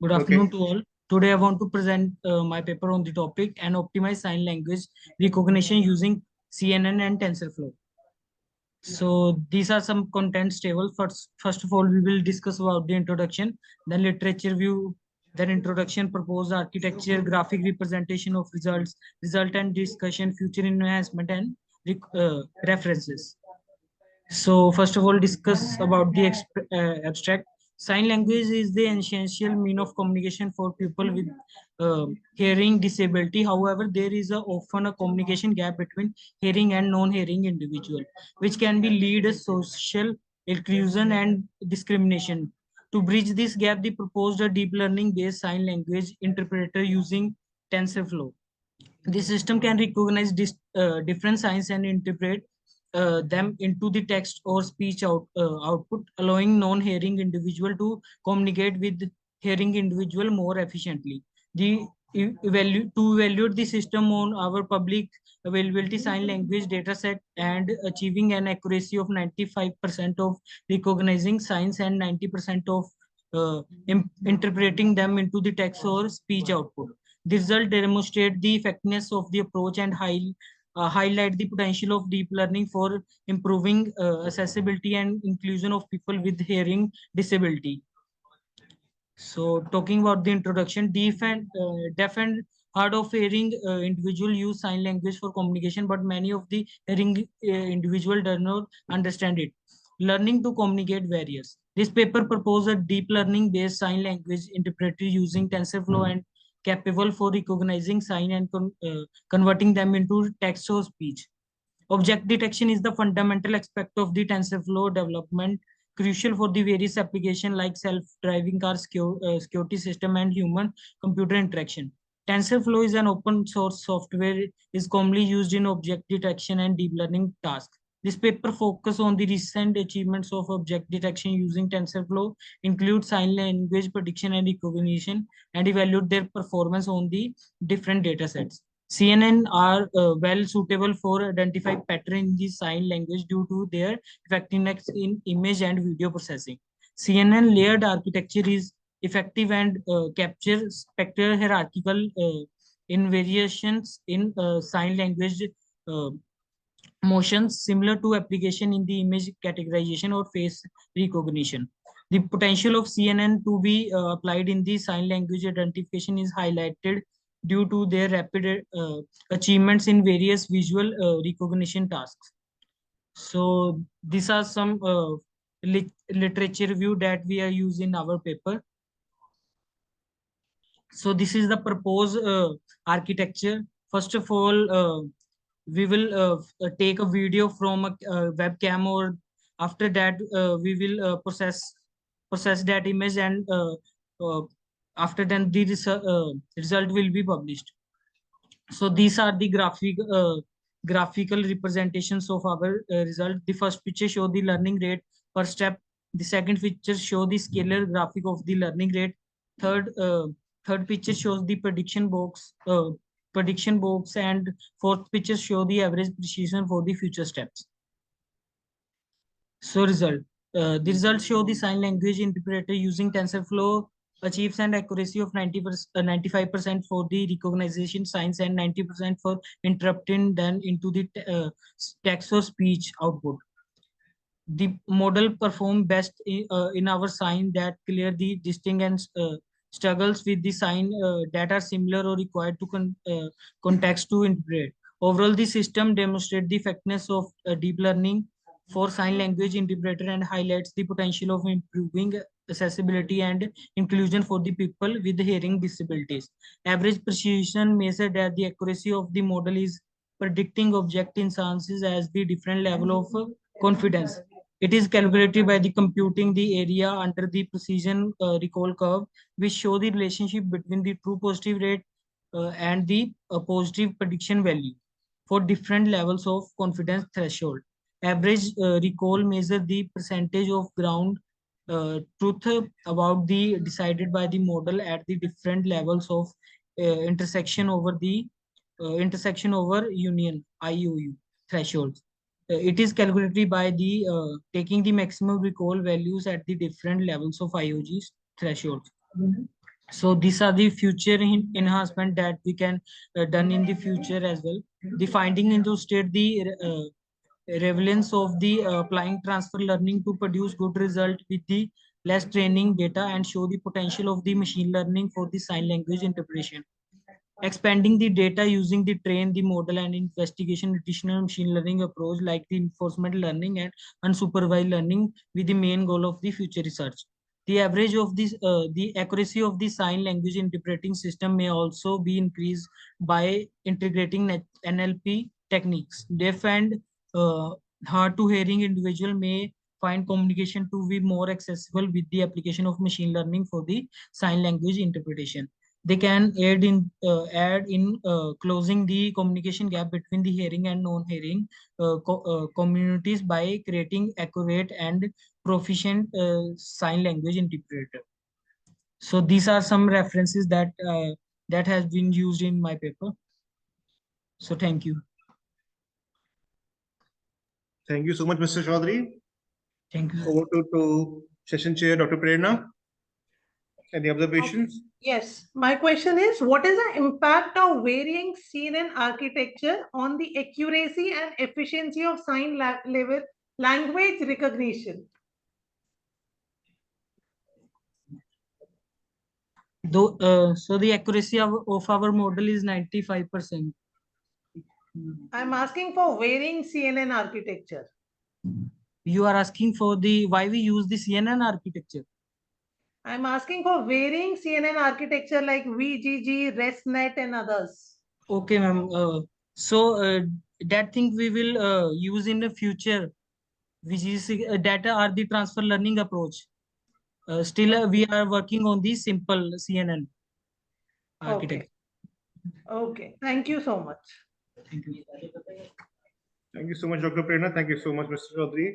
J: Good afternoon to all. Today I want to present my paper on the topic and optimized sign language recognition using CNN and TensorFlow. So these are some contents table. First of all, we will discuss about the introduction, then literature view, then introduction, proposed architecture, graphic representation of results, result and discussion, future enhancement, and references. So first of all, discuss about the abstract. Sign language is the essential mean of communication for people with hearing disability. However, there is often a communication gap between hearing and non-hearing individual, which can be lead a social exclusion and discrimination. To bridge this gap, they proposed a deep learning-based sign language interpreter using TensorFlow. The system can recognize different signs and interpret them into the text or speech output, allowing non-hearing individual to communicate with hearing individual more efficiently. To evaluate the system on our public availability sign language data set and achieving an accuracy of 95% of recognizing signs and 90% of interpreting them into the text or speech output. The result demonstrate the effectiveness of the approach and highlight the potential of deep learning for improving accessibility and inclusion of people with hearing disability. So talking about the introduction, deaf and hard of hearing individual use sign language for communication, but many of the hearing individual do not understand it. Learning to communicate various. This paper proposed a deep learning based sign language interpreter using TensorFlow and capable for recognizing sign and converting them into text or speech. Object detection is the fundamental aspect of the TensorFlow development, crucial for the various applications like self-driving car, security system, and human-computer interaction. TensorFlow is an open source software is commonly used in object detection and deep learning tasks. This paper focuses on the recent achievements of object detection using TensorFlow, include sign language prediction and recognition, and evaluate their performance on the different datasets. CNN are well suitable for identify pattern in the sign language due to their effectiveness in image and video processing. CNN layered architecture is effective and captures spectral hierarchical in variations in sign language uh, motions similar to application in the image categorization or face recognition. The potential of CNN to be applied in the sign language identification is highlighted due to their rapid achievements in various visual recognition tasks. So these are some literature review that we are using in our paper. So this is the proposed architecture. First of all, we will take a video from a webcam, or after that we will process that image, and after then the result will be published. So these are the graphical representations of our result. The first picture show the learning rate per step. The second picture show the scalar graphic of the learning rate. Third picture shows the prediction box, and fourth picture show the average precision for the future steps. So the results show the sign language interpreter using TensorFlow achieves an accuracy of 95% for the recognition signs and 90% for interrupting then into the text or speech output. The model perform best in our sign that clear the distinct and struggles with the sign that are similar or required to context to interpret. Overall, the system demonstrates the effectiveness of deep learning for sign language interpreter and highlights the potential of improving accessibility and inclusion for the people with hearing disabilities. Average precision measures that the accuracy of the model is predicting object instances as the different level of confidence. It is calculated by the computing the area under the precision recall curve, which show the relationship between the true positive rate and the positive prediction value for different levels of confidence threshold. Average recall measure the percentage of ground truth about the decided by the model at the different levels of intersection over union IOU thresholds. It is calculated by the taking the maximum recall values at the different levels of IOG's thresholds. So these are the future enhancement that we can done in the future as well. The finding illustrate the relevance of the applying transfer learning to produce good result with the less training data and show the potential of the machine learning for the sign language interpretation. Expanding the data using the train the model and investigation additional machine learning approach like the enforcement learning and unsupervised learning with the main goal of the future research. The average of this, the accuracy of the sign language interpreting system may also be increased by integrating NLP techniques. Deaf and hard to hearing individual may find communication to be more accessible with the application of machine learning for the sign language interpretation. They can add in closing the communication gap between the hearing and non-hearing communities by creating accurate and proficient sign language interpreter. So these are some references that that has been used in my paper. So thank you.
A: Thank you so much, Mr. Chaudhary.
J: Thank you.
A: Over to session chair, Dr. Prerna. Any observations?
D: Yes, my question is, what is the impact of varying CNN architecture on the accuracy and efficiency of sign level language recognition?
J: So the accuracy of our model is 95%.
D: I'm asking for varying CNN architecture.
J: You are asking for the why we use the CNN architecture.
D: I'm asking for varying CNN architecture like VGG, ResNet, and others.
J: Okay, ma'am. That thing we will use in the future, which is data are the transfer learning approach. Still, we are working on the simple CNN architecture.
D: Okay. Thank you so much.
J: Thank you.
A: Thank you so much, Dr. Prerna. Thank you so much, Mr. Chaudhary.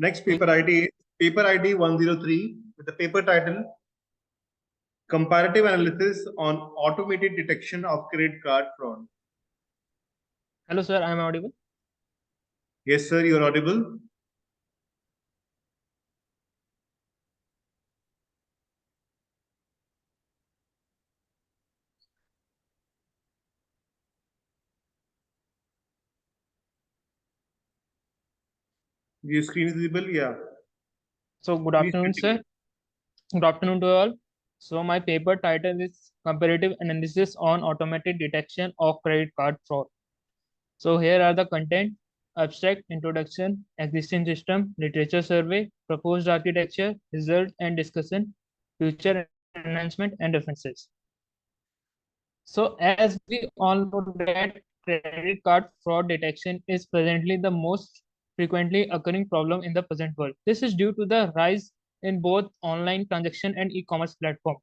A: Next paper ID is paper ID 103 with the paper title Comparative Analysis on Automated Detection of Credit Card Fraud.
K: Hello, sir. I am audible.
A: Yes, sir, you are audible. Your screen is visible, yeah.
K: So, good
A: Please
K: afternoon,
A: continue.
K: sir. Good afternoon to all. So, my paper title is Comparative Analysis on Automated Detection of Credit Card Fraud. So, here are the content: abstract, introduction, existing system, literature survey, proposed architecture, result and discussion, future enhancement, and references. So, as we all know that credit card fraud detection is presently the most frequently occurring problem in the present world. This is due to the rise in both online transaction and e-commerce platform.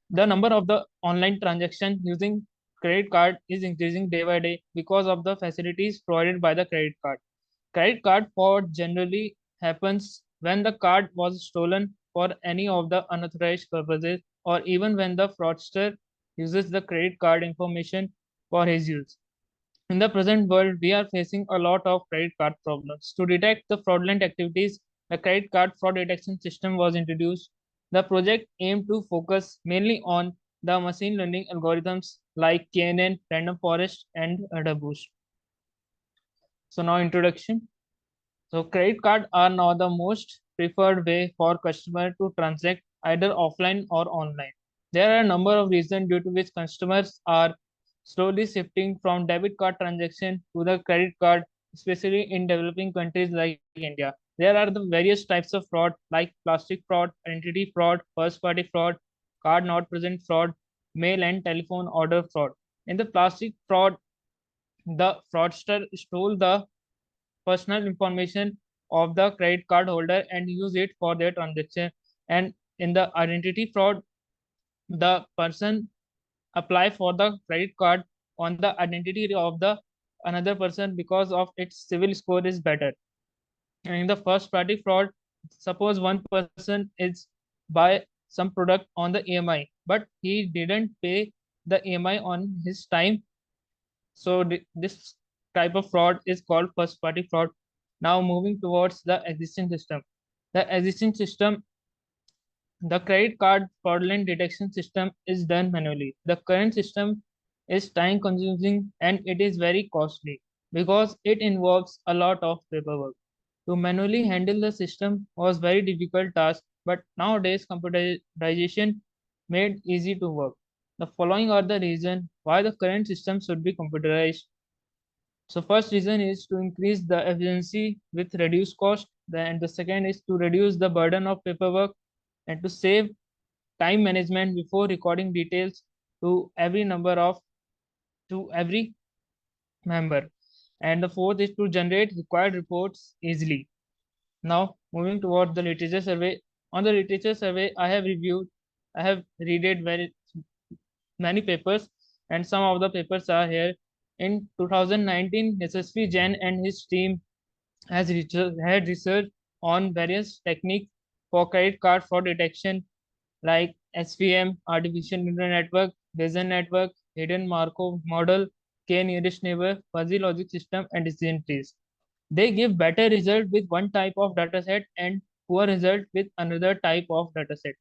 K: The number of the online transaction using credit card is increasing day by day because of the facilities provided by the credit card. Credit card fraud generally happens when the card was stolen for any of the unauthorized purposes, or even when the fraudster uses the credit card information for his use. In the present world, we are facing a lot of credit card problems. To detect the fraudulent activities, the credit card fraud detection system was introduced. The project aimed to focus mainly on the machine learning algorithms like KNN, random forest, and AdaBoost. So now introduction. So credit cards are now the most preferred way for customer to transact either offline or online. There are a number of reasons due to which customers are slowly shifting from debit card transaction to the credit card, especially in developing countries like India. There are the various types of fraud like plastic fraud, identity fraud, first party fraud, card not present fraud, mail and telephone order fraud. In the plastic fraud, the fraudster stole the personal information of the credit card holder and use it for their transaction. And in the identity fraud, the person apply for the credit card on the identity of the another person because of its civil score is better. And in the first party fraud, suppose one person is buy some product on the EMI, but he didn't pay the EMI on his time. So this type of fraud is called first party fraud. Now moving towards the existing system. The existing system, the credit card fraudulent detection system is done manually. The current system is time consuming and it is very costly because it involves a lot of paperwork. To manually handle the system was very difficult task, but nowadays computerization made easy to work. The following are the reason why the current system should be computerized. So first reason is to increase the efficiency with reduced cost. And the second is to reduce the burden of paperwork and to save time management before recording details to every member. And the fourth is to generate required reports easily. Now moving toward the literature survey. On the literature survey, I have read very many papers, and some of the papers are here. In 2019, SSV Jain and his team had research on various techniques for credit card fraud detection like SVM, artificial neural network, Bayesian network, hidden Markov model, K nearest neighbor, fuzzy logic system, and decision trees. They give better result with one type of dataset and poor result with another type of dataset.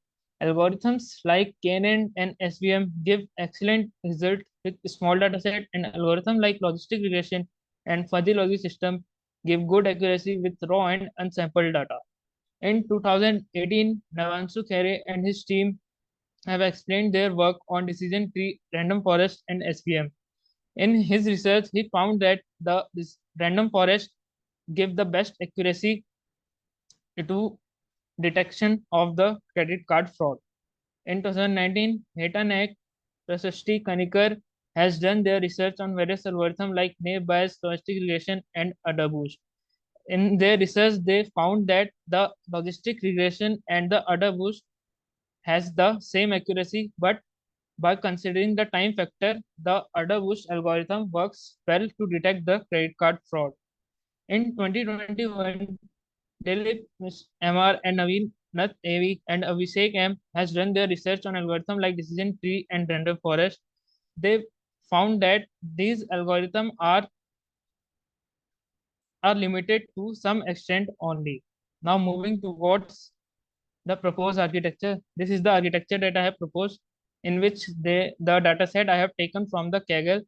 K: Algorithms like KNN and SVM give excellent result with small dataset, and algorithm like logistic regression and fuzzy logic system give good accuracy with raw and unsampled data. In 2018, Navansu Khere and his team have explained their work on decision tree, random forest, and SVM. In his research, he found that this random forest give the best accuracy to detection of the credit card fraud. In 2019, Hetanek, Prasasti Kanikar has done their research on various algorithms like naive Bayes, logistic regression, and AdaBoost. In their research, they found that the logistic regression and the AdaBoost has the same accuracy, but by considering the time factor, the AdaBoost algorithm works well to detect the credit card fraud. In 2021, Dilip, MR, and Naveen Nath AV and Abhishek M has done their research on algorithms like decision tree and random forest. They found that these algorithms are limited to some extent only. Now moving towards the proposed architecture. This is the architecture that I have proposed, in which the data set I have taken from the Kaggle,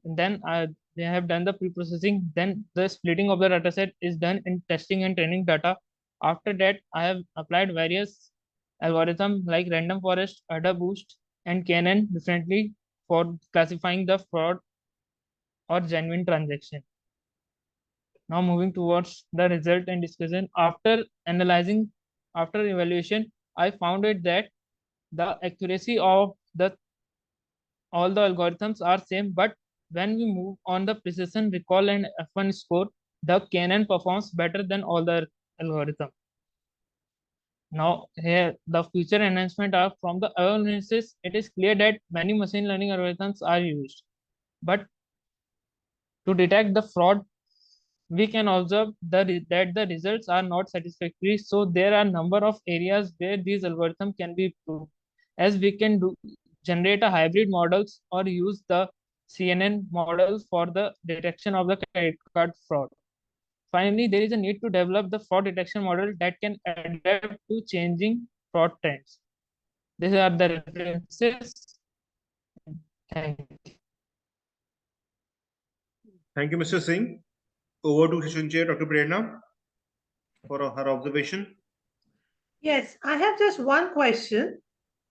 K: and then they have done the pre-processing. Then the splitting of the data set is done in testing and training data. After that, I have applied various algorithms like random forest, AdaBoost, and KNN differently for classifying the fraud or genuine transaction. Now moving towards the result and discussion. After evaluation, I found it that the accuracy of all the algorithms are same, but when we move on the precision, recall, and F1 score, the KNN performs better than all the algorithm. Now here the future enhancement are from the analysis. It is clear that many machine learning algorithms are used, but to detect the fraud, we can observe that the results are not satisfactory. So there are number of areas where these algorithms can be improved, as we can generate a hybrid models or use the CNN models for the detection of the credit card fraud. Finally, there is a need to develop the fraud detection model that can adapt to changing fraud trends. These are the references. Thank you.
A: Thank you, Mr. Singh. Over to session chair, Dr. Prerna, for her observation.
D: Yes, I have just one question.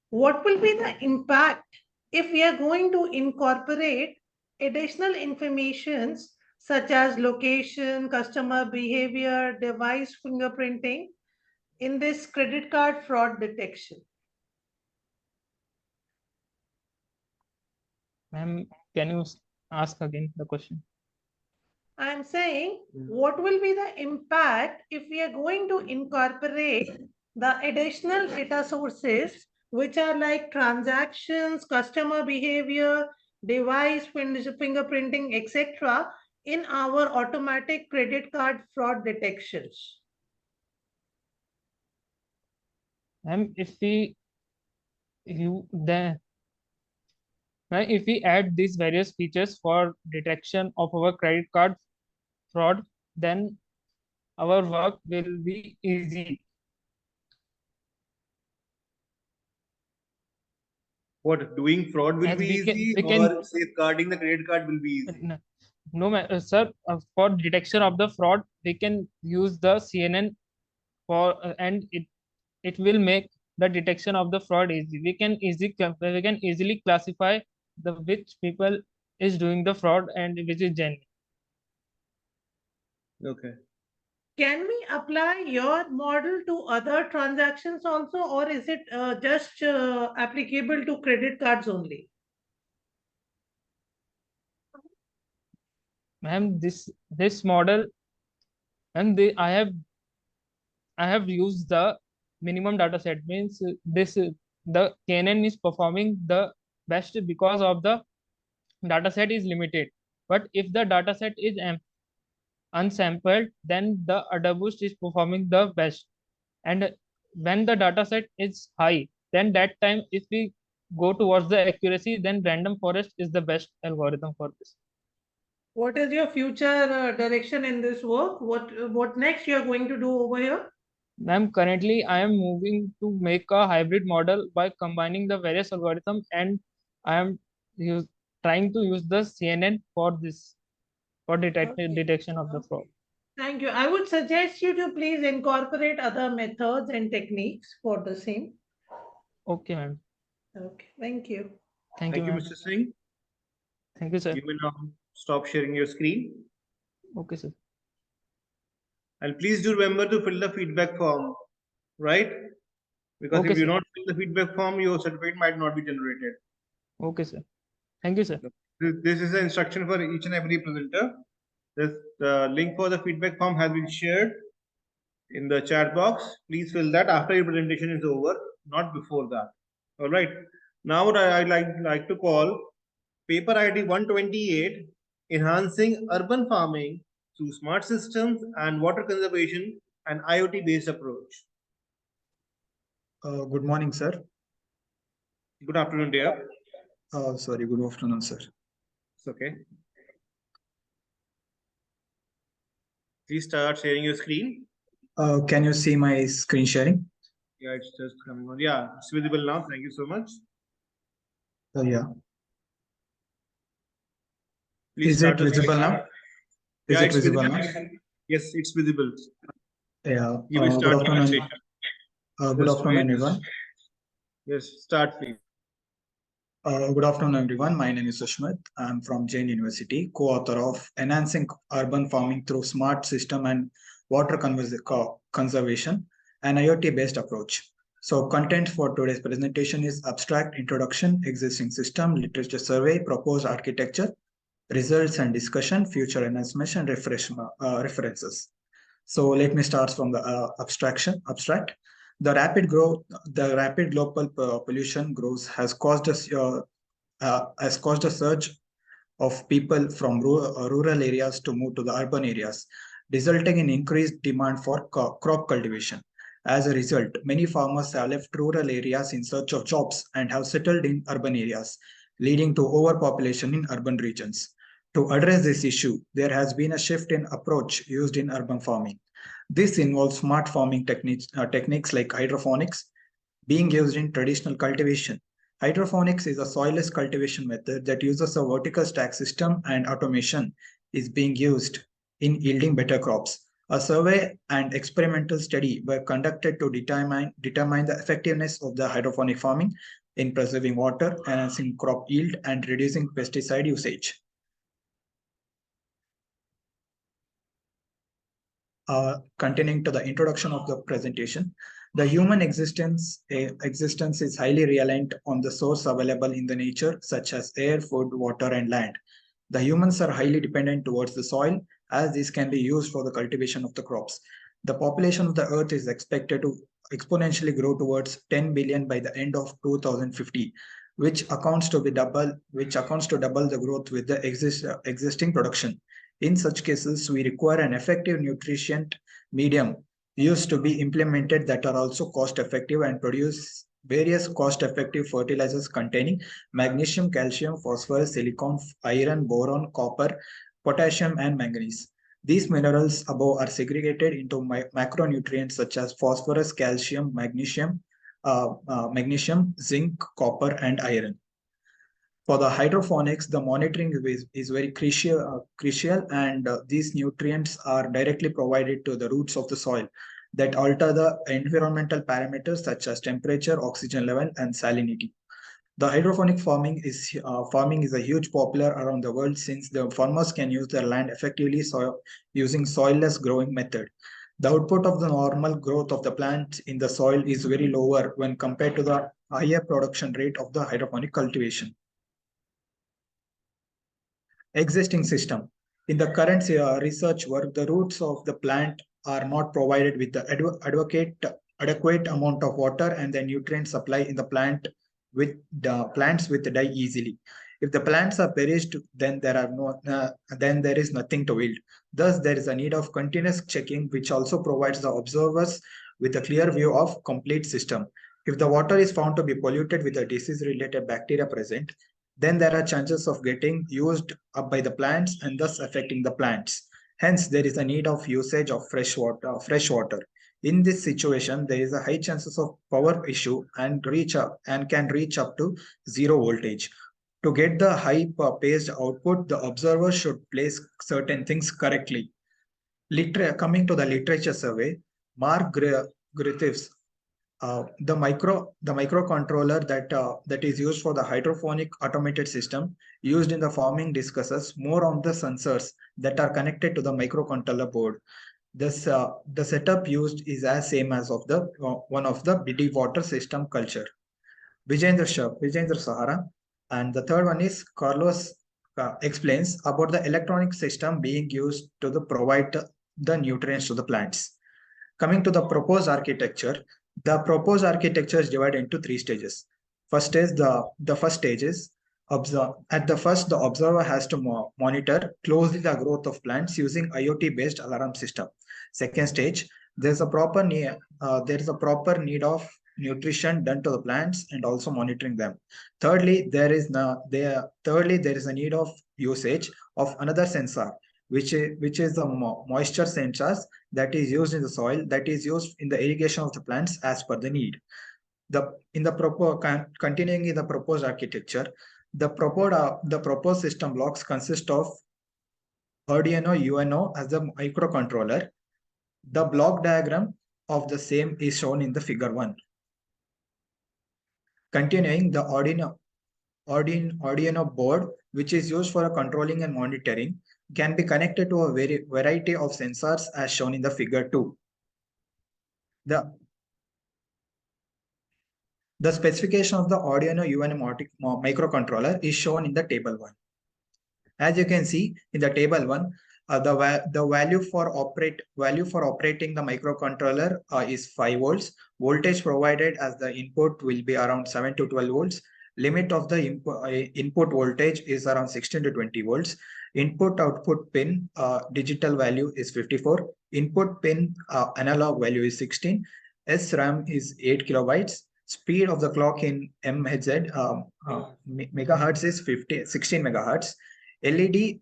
D: What will be the impact if we are going to incorporate additional informations such as location, customer behavior, device fingerprinting in this credit card fraud detection?
K: Ma'am, can you ask again the question?
D: I'm saying, what will be the impact if we are going to incorporate the additional data sources, which are like transactions, customer behavior, device fingerprinting, etc., in our automatic credit card fraud detections?
K: If we add these various features for detection of our credit card fraud, then our work will be easy.
A: What, doing fraud will be easy, or safeguarding the credit card will be easy?
K: No, sir. For detection of the fraud, we can use the CNN for and it will make the detection of the fraud easy. We can easily classify the which people is doing the fraud and which is genuine.
A: Okay.
D: Can we apply your model to other transactions also, or is it just applicable to credit cards only?
K: Ma'am, this model, and I have used the minimum data set, means the KNN is performing the best because of the data set is limited. But if the data set is unsampled, then the AdaBoost is performing the best. And when the data set is high, then that time if we go towards the accuracy, then random forest is the best algorithm for this.
D: What is your future direction in this work? What next you are going to do over here?
K: Ma'am, currently I am moving to make a hybrid model by combining the various algorithms, and I am use, trying to use the CNN for this, for detection of the fraud.
D: Thank you. I would suggest you to please incorporate other methods and techniques for the same.
K: Okay, ma'am.
D: Okay, thank you.
K: Thank
A: Thank
K: you,
A: you,
K: ma'am.
A: Mr. Singh.
K: Thank you, sir.
A: You may now stop sharing your screen.
K: Okay, sir.
A: And please do remember to fill the feedback form, right? Because
K: Okay,
A: if you
K: sir.
A: don't fill the feedback form, your certificate might not be generated.
K: Okay, sir. Thank you, sir.
A: This is an instruction for each and every presenter. The link for the feedback form has been shared in the chat box. Please fill that after your presentation is over, not before that. All right. Now what I'd like to call paper ID 128, Enhancing Urban Farming Through Smart Systems and Water Conservation and IoT-based approach.
L: Good morning, sir.
A: Good afternoon, dear.
L: Sorry, good afternoon, sir.
A: It's okay. Please start sharing your screen.
L: Can you see my screen sharing?
A: Yeah, it's just coming on. Yeah, it's visible now. Thank you so much.
L: Yeah.
A: Please
L: Is it visible now? Is
A: Yeah,
L: it
A: it's
L: visible now?
A: Yes, it's visible.
L: Yeah.
A: You will
L: Good
A: start the
L: afternoon.
A: presentation.
L: Good
A: Just
L: afternoon,
A: wait.
L: everyone.
A: Yes, start please.
L: Good afternoon, everyone. My name is Sushmit. I'm from Jain University, co-author of Enhancing Urban Farming Through Smart System and Water Conservation, an IoT-based approach. So content for today's presentation is abstract introduction, existing system, literature survey, proposed architecture, results and discussion, future enhancement, and references. So let me start from the abstract. The rapid global pollution growth has caused a surge of people from rural areas to move to the urban areas, resulting in increased demand for crop cultivation. As a result, many farmers have left rural areas in search of jobs and have settled in urban areas, leading to overpopulation in urban regions. To address this issue, there has been a shift in approach used in urban farming. This involves smart farming techniques like hydroponics being used in traditional cultivation. Hydroponics is a soilless cultivation method that uses a vertical stack system, and automation is being used in yielding better crops. A survey and experimental study were conducted to determine the effectiveness of the hydroponic farming in preserving water, enhancing crop yield, and reducing pesticide usage. Continuing to the introduction of the presentation, the human existence is highly reliant on the source available in the nature, such as air, food, water, and land. The humans are highly dependent towards the soil, as this can be used for the cultivation of the crops. The population of the earth is expected to exponentially grow towards 10 billion by the end of 2050, which accounts to double the growth with the existing production. In such cases, we require an effective nutrient medium used to be implemented that are also cost effective and produce various cost effective fertilizers containing magnesium, calcium, phosphorus, silicon, iron, boron, copper, potassium, and manganese. These minerals above are segregated into macronutrients such as phosphorus, calcium, magnesium, zinc, copper, and iron. For the hydroponics, the monitoring is very crucial, and these nutrients are directly provided to the roots of the soil that alter the environmental parameters such as temperature, oxygen level, and salinity. The hydroponic farming is a huge popular around the world, since the farmers can use their land effectively using soilless growing method. The output of the normal growth of the plant in the soil is very lower when compared to the higher production rate of the hydroponic cultivation. Existing system. In the current research work, the roots of the plant are not provided with the adequate amount of water, and the nutrient supply in the plants die easily. If the plants are perished, then there is nothing to yield. Thus, there is a need of continuous checking, which also provides the observers with a clear view of complete system. If the water is found to be polluted with a disease-related bacteria present, then there are chances of getting used up by the plants and thus affecting the plants. Hence, there is a need of usage of fresh water. In this situation, there is a high chances of power issue and can reach up to 0 voltage. To get the high paced output, the observer should place certain things correctly. Coming to the literature survey, Mark Griffiths, the microcontroller that is used for the hydroponic automated system used in the farming discusses more on the sensors that are connected to the microcontroller board. The setup used is as same as of the one of the deep water system culture. Vijendra Sahara, and the third one is Carlos explains about the electronic system being used to provide the nutrients to the plants. Coming to the proposed architecture, the proposed architecture is divided into 3 stages. First is the first stage is the observer has to monitor closely the growth of plants using IoT based alarm system. Second stage, there is a proper need of nutrition done to the plants and also monitoring them. Thirdly, there is a need of usage of another sensor, which is the moisture sensors that is used in the soil, that is used in the irrigation of the plants as per the need. Continuing in the proposed architecture, the proposed system blocks consist of Arduino UNO as the microcontroller. The block diagram of the same is shown in the figure 1. Continuing, the Arduino board, which is used for controlling and monitoring, can be connected to a variety of sensors as shown in the figure 2. The specification of the Arduino UNO microcontroller is shown in the table 1. As you can see in the table 1, the value for operating the microcontroller is 5 volts. Voltage provided as the input will be around 7 to 12 volts. Limit of the input voltage is around 16 to 20 volts. Input output pin digital value is 54. Input pin analog value is 16. SRAM is 8 kilobytes. Speed of the clock in MHz megahertz is 16 megahertz. LED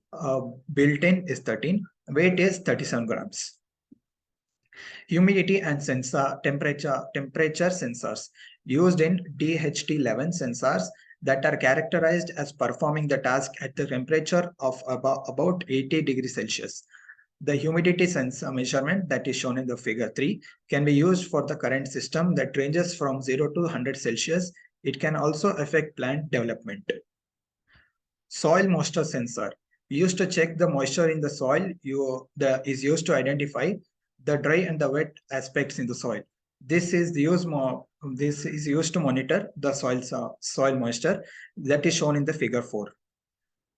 L: built-in is 13. Weight is 37 grams. Humidity and temperature sensors used in DHT11 sensors that are characterized as performing the task at the temperature of about 80 degrees Celsius. The humidity sensor measurement that is shown in the figure 3 can be used for the current system that ranges from 0 to 100 Celsius. It can also affect plant development. Soil moisture sensor used to check the moisture in the soil is used to identify the dry and the wet aspects in the soil. This is used to monitor the soil moisture that is shown in the figure 4.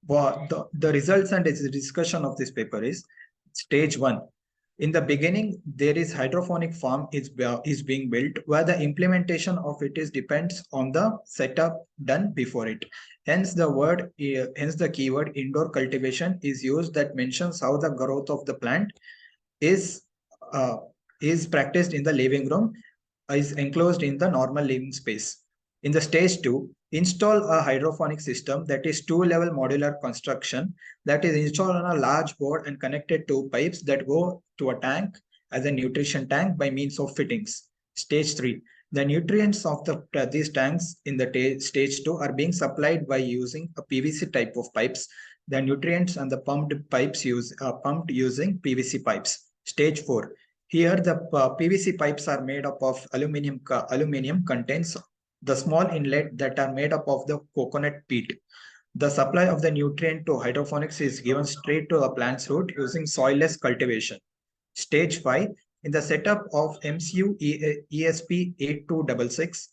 L: The results and discussion of this paper is stage 1. In the beginning, there is hydroponic farm is being built where the implementation of it depends on the setup done before it. Hence the keyword indoor cultivation is used that mentions how the growth of the plant is practiced in the living room, is enclosed in the normal living space. In the stage 2, install a hydroponic system that is 2-level modular construction that is installed on a large board and connected to pipes that go to a tank as a nutrition tank by means of fittings. Stage 3, the nutrients of these tanks in the stage 2 are being supplied by using a PVC type of pipes. The nutrients and the pumped using PVC pipes. Stage 4, here the PVC pipes are made up of aluminum contains the small inlet that are made up of the coconut peat. The supply of the nutrient to hydroponics is given straight to the plant's root using soilless cultivation. Stage 5, in the setup of MCU ESP8266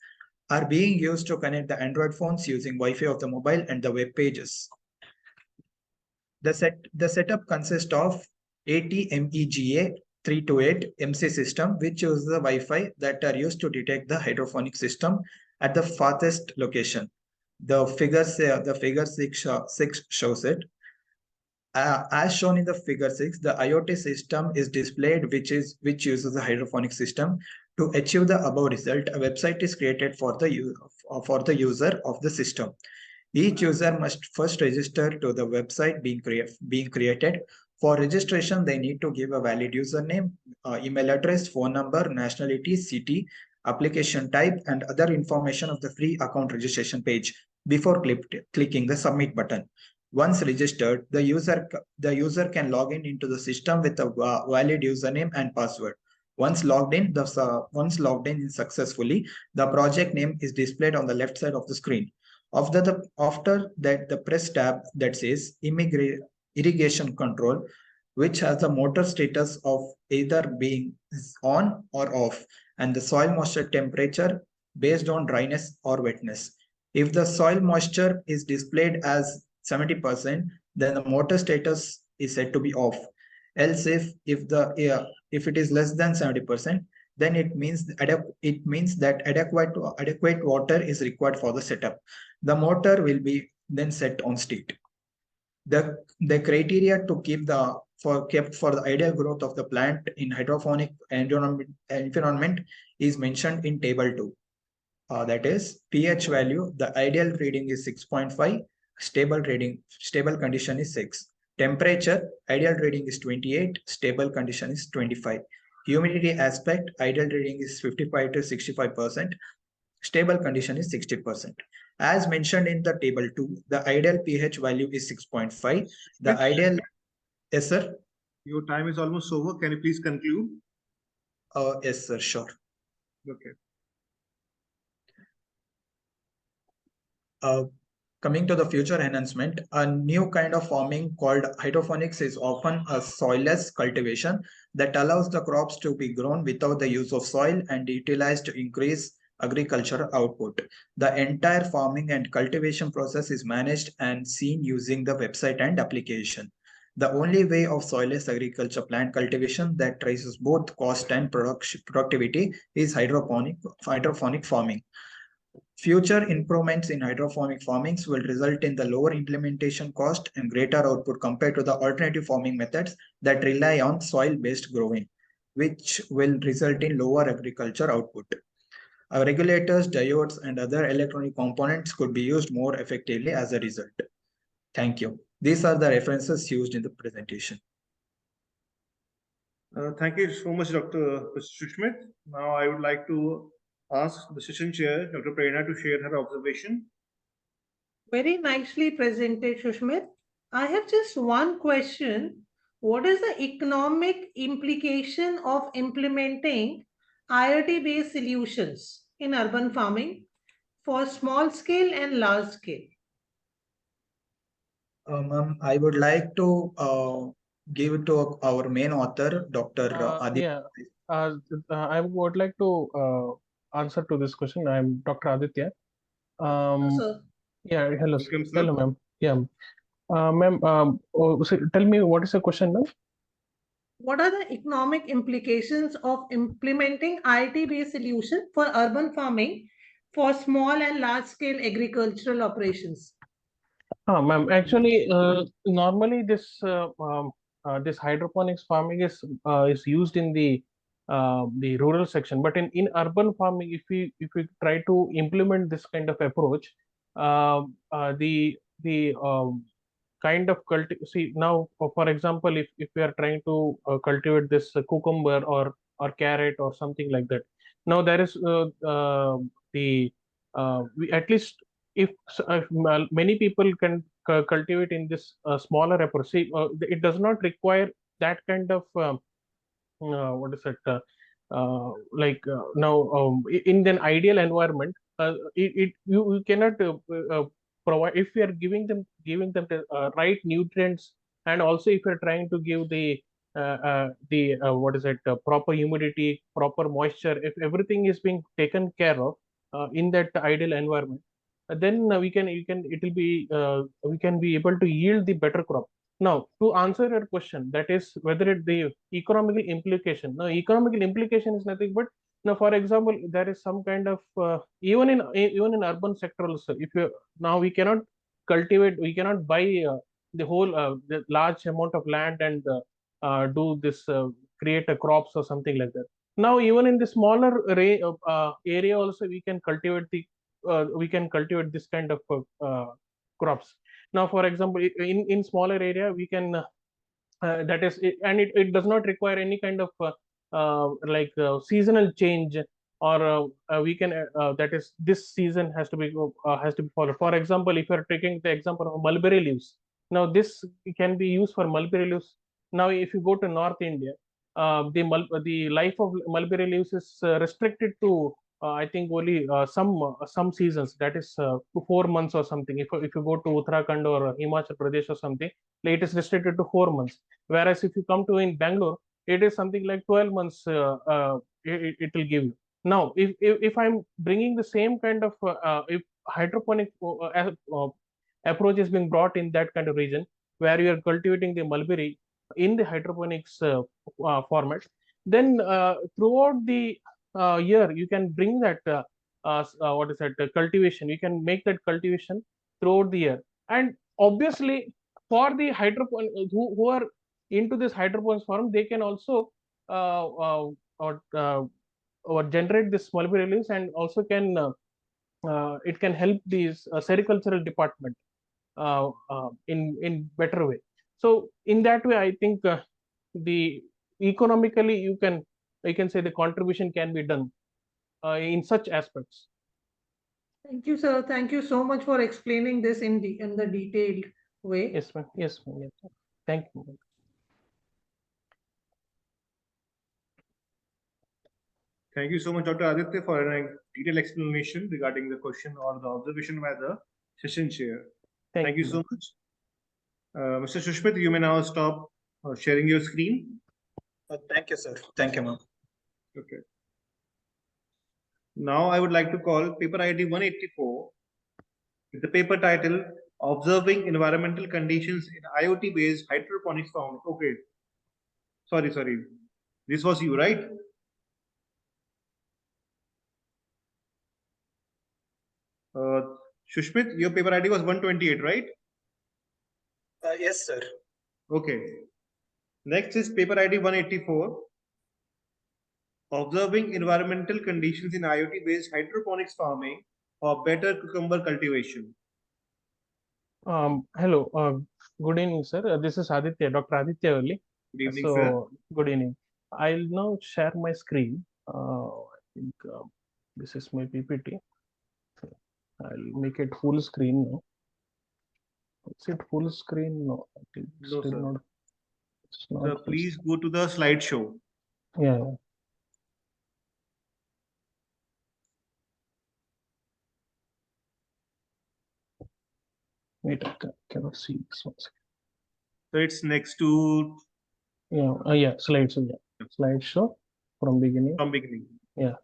L: are being used to connect the Android phones using Wi-Fi of the mobile and the web pages. The setup consists of ATMEGA 328 MC system, which uses the Wi-Fi that are used to detect the hydroponic system at the farthest location. The figure 6 shows it. As shown in the figure 6, the IoT system is displayed, which uses the hydroponic system. To achieve the above result, a website is created for the user of the system. Each user must first register to the website being created. For registration, they need to give a valid username, email address, phone number, nationality, city, application type, and other information of the free account registration page before clicking the submit button. Once registered, the user can log into the system with a valid username and password. Once logged in successfully, the project name is displayed on the left side of the screen. After that, the press tab that says irrigation control, which has the motor status of either being on or off, and the soil moisture temperature based on dryness or wetness. If the soil moisture is displayed as 70%, then the motor status is said to be off. Else, if it is less than 70%, then it means that adequate water is required for the setup. The motor will be then set on state. The criteria to kept for the ideal growth of the plant in hydroponic environment is mentioned in table 2. That is pH value. The ideal reading is 6.5. Stable condition is 6. Temperature, ideal reading is 28. Stable condition is 25. Humidity aspect, ideal reading is 55 to 65%. Stable condition is 60%. As mentioned in the table 2, the ideal pH value is 6.5. The ideal, yes, sir.
A: Your time is almost over. Can you please conclude?
L: Yes, sir. Sure.
A: Okay.
L: Coming to the future enhancement, a new kind of farming called hydroponics is often a soilless cultivation that allows the crops to be grown without the use of soil and utilized to increase agricultural output. The entire farming and cultivation process is managed and seen using the website and application. The only way of soilless agriculture plant cultivation that traces both cost and productivity is hydroponic farming. Future improvements in hydroponic farmings will result in the lower implementation cost and greater output compared to the alternative farming methods that rely on soil-based growing, which will result in lower agriculture output. Our regulators, diodes, and other electronic components could be used more effectively as a result. Thank you. These are the references used in the presentation.
A: Thank you so much, Dr. Sushmit. Now I would like to ask the session chair, Dr. Prerna, to share her observation.
D: Very nicely presented, Sushmit. I have just one question. What is the economic implication of implementing IoT-based solutions in urban farming for small scale and large scale?
L: I would like to give it to our main author, Dr. Aditya.
M: I would like to answer to this question. I'm Dr. Aditya.
D: Sir.
M: Yeah, hello.
A: Welcome, sir.
M: Hello, ma'am. Yeah, ma'am. So tell me, what is the question, ma'am?
D: What are the economic implications of implementing IoT-based solution for urban farming for small and large-scale agricultural operations?
M: Ma'am, actually, normally this hydroponics farming is used in the rural section, but in urban farming, if we try to implement this kind of approach, the kind of see now, for example, if we are trying to cultivate this cucumber or carrot or something like that, now there is we at least if many people can cultivate in this smaller approach, see, it does not require that kind of what is it now in an ideal environment, you cannot provide if we are giving them the right nutrients, and also if you're trying to give the what is it proper humidity, proper moisture, if everything is being taken care of in that ideal environment, then we can be able to yield the better crop. Now, to answer your question, that is whether the economical implication. Now, economical implication is nothing but, now, for example, there is some kind of even in urban sector also. If you now we cannot cultivate, we cannot buy the large amount of land and do this create a crops or something like that. Now, even in the smaller area also, we can cultivate this kind of crops. Now, for example, in smaller area, we can that is and it does not require any kind of seasonal change, or we can that is this season has to be followed. For example, if you are taking the example of mulberry leaves, now this can be used for mulberry leaves. Now if you go to North India, the life of mulberry leaves is restricted to I think only some seasons, that is to 4 months or something. If you go to Uttarakhand or Himachal Pradesh or something, it is restricted to 4 months. Whereas if you come to in Bangalore, it is something like 12 months. It will give you. Now, if I'm bringing the same kind of if hydroponic approach is being brought in that kind of region where you are cultivating the mulberry in the hydroponics format, then throughout the year you can bring that what is that cultivation. You can make that cultivation throughout the year, and obviously for the hydroponic who are into this hydroponics farm, they can also uh, uh, or, uh, or generate this mulberry leaves, and also can it can help these sericultural department in better way. So in that way, I think the economically you can say the contribution can be done in such aspects.
D: Thank you, sir. Thank you so much for explaining this in the detailed way.
M: Yes, ma'am. Yes, ma'am. Yes, ma'am. Thank you, ma'am.
A: Thank you so much, Dr. Aditya, for a detailed explanation regarding the question or the observation by the session chair. Thank you so much. Mr. Shushmit, you may now stop sharing your screen.
L: Thank you, sir. Thank you, ma'am.
A: Okay. Now I would like to call paper ID 184 with the paper title Observing Environmental Conditions in IoT-based Hydroponics Farming. Okay. Sorry. This was you, right? Shushmit, your paper ID was 128, right?
L: Yes, sir.
A: Okay. Next is paper ID 184. Observing environmental conditions in IoT-based hydroponics farming for better cucumber cultivation.
M: Hello. Good evening, sir. This is Aditya, Dr. Aditya only.
A: Good evening, sir.
M: Good evening. I'll now share my screen. I think this is my PPT. I'll make it full screen now. Is it full screen? No, I think
A: No,
M: still
A: sir.
M: not. It's not
A: Sir, please go to the slideshow.
M: Yeah. Wait, I cannot see this one.
A: So it's next to
M: Yeah, slideshow. Yeah, slideshow from beginning.
A: from beginning.
M: Yeah.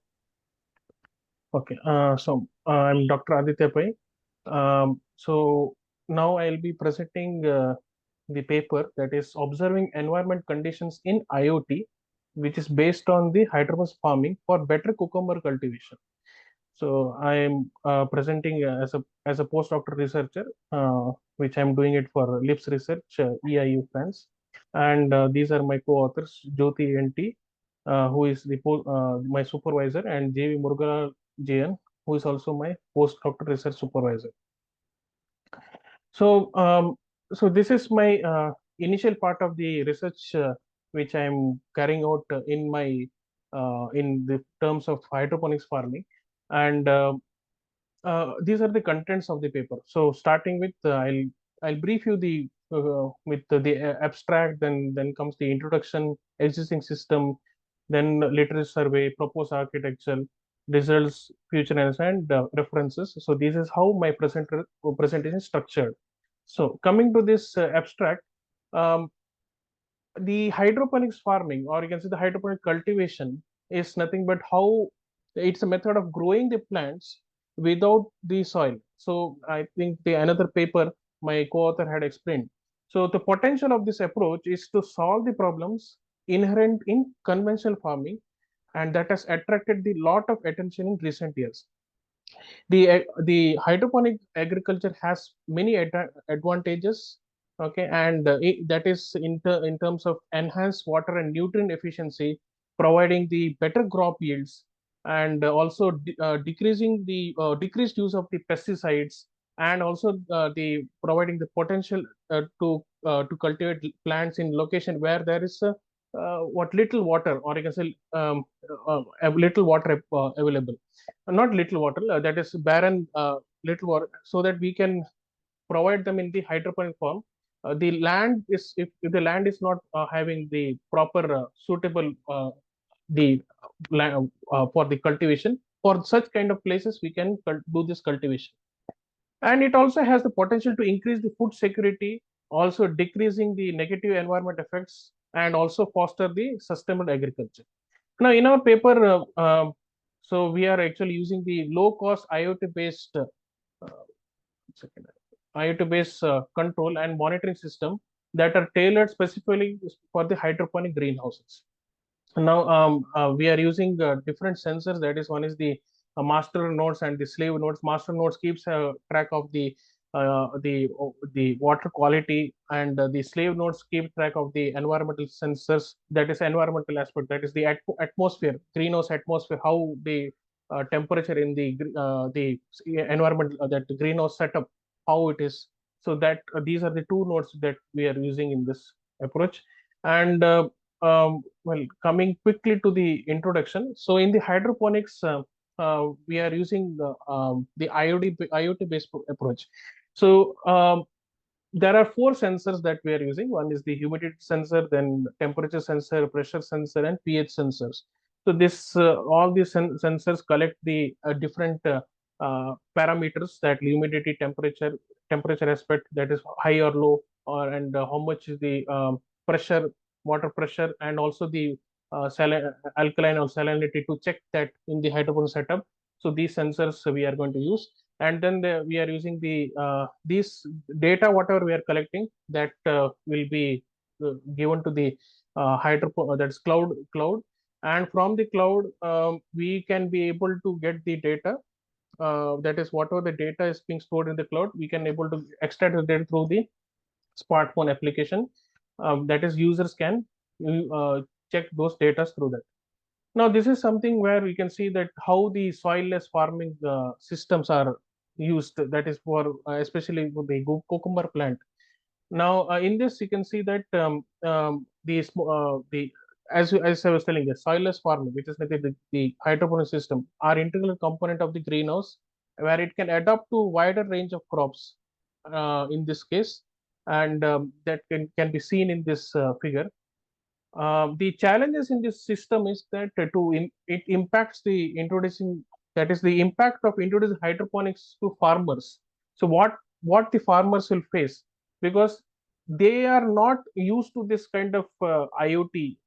M: Okay. So I'm Dr. Aditya Pai. So now I'll be presenting the paper that is observing environment conditions in IoT, which is based on the hydroponics farming for better cucumber cultivation. So I am presenting as a postdoctoral researcher, which I'm doing it for LIPS Research, EIU France, and these are my co-authors, Jyoti NT, who is my supervisor, and JV Muruga JN, who is also my postdoctoral research supervisor. So, so this is my initial part of the research which I am carrying out in the terms of hydroponics farming, and these are the contents of the paper. So, starting with I'll brief you the with the abstract, then comes the introduction, existing system, then literature survey, proposed architecture, results, future analysis, and references. So, this is how my presentation is structured. So coming to this abstract, um, the hydroponics farming, or you can say the hydroponic cultivation, is nothing but how it's a method of growing the plants without the soil. So I think the another paper my co-author had explained. So the potential of this approach is to solve the problems inherent in conventional farming, and that has attracted the lot of attention in recent years. The hydroponic agriculture has many advantages, okay, and that is in terms of enhanced water and nutrient efficiency, providing the better crop yields, and also decreasing the decreased use of the pesticides, and also the providing the potential to cultivate plants in location where there is what little water, or you can say a little water available, not little water, that is barren little water, so that we can provide them in the hydroponic form. The land is, if the land is not having the proper suitable the for the cultivation, for such kind of places we can do this cultivation. And it also has the potential to increase the food security, also decreasing the negative environment effects, and also foster the sustainable agriculture. Now, in our paper, so we are actually using the low-cost IoT-based IoT-based control and monitoring system that are tailored specifically for the hydroponic greenhouses. Now, we are using different sensors. That is, one is the master nodes and the slave nodes. Master nodes keeps track of the water quality, and the slave nodes keep track of the environmental sensors. That is environmental aspect. That is the atmosphere, greenhouse atmosphere, how the temperature in the environment, that greenhouse setup, how it is. So that these are the two nodes that we are using in this approach. And well, coming quickly to the introduction. So in the hydroponics, we are using the IoT-based approach. So there are 4 sensors that we are using. One is the humidity sensor, then temperature sensor, pressure sensor, and pH sensors. So this all these sensors collect the different parameters, that humidity, temperature aspect, that is high or low, or and how much is the pressure, water pressure, and also the alkaline or salinity, to check that in the hydroponic setup. So these sensors we are going to use, and then we are using the these data, whatever we are collecting, that will be given to the that's cloud, and from the cloud we can be able to get the data. That is, whatever the data is being stored in the cloud, we can able to extract the data through the smartphone application. That is, users can check those data through that. Now, this is something where we can see that how the soilless farming systems are used. That is for especially for the cucumber plant. Now, in this, you can see that the as I was telling, the soilless farming, which is like the hydroponic system, are integral component of the greenhouse, where it can adapt to wider range of crops. In this case, and that can be seen in this figure. The challenges in this system is that it impacts the introducing, that is the impact of introducing hydroponics to farmers. So what the farmers will face, because they are not used to this kind of IoT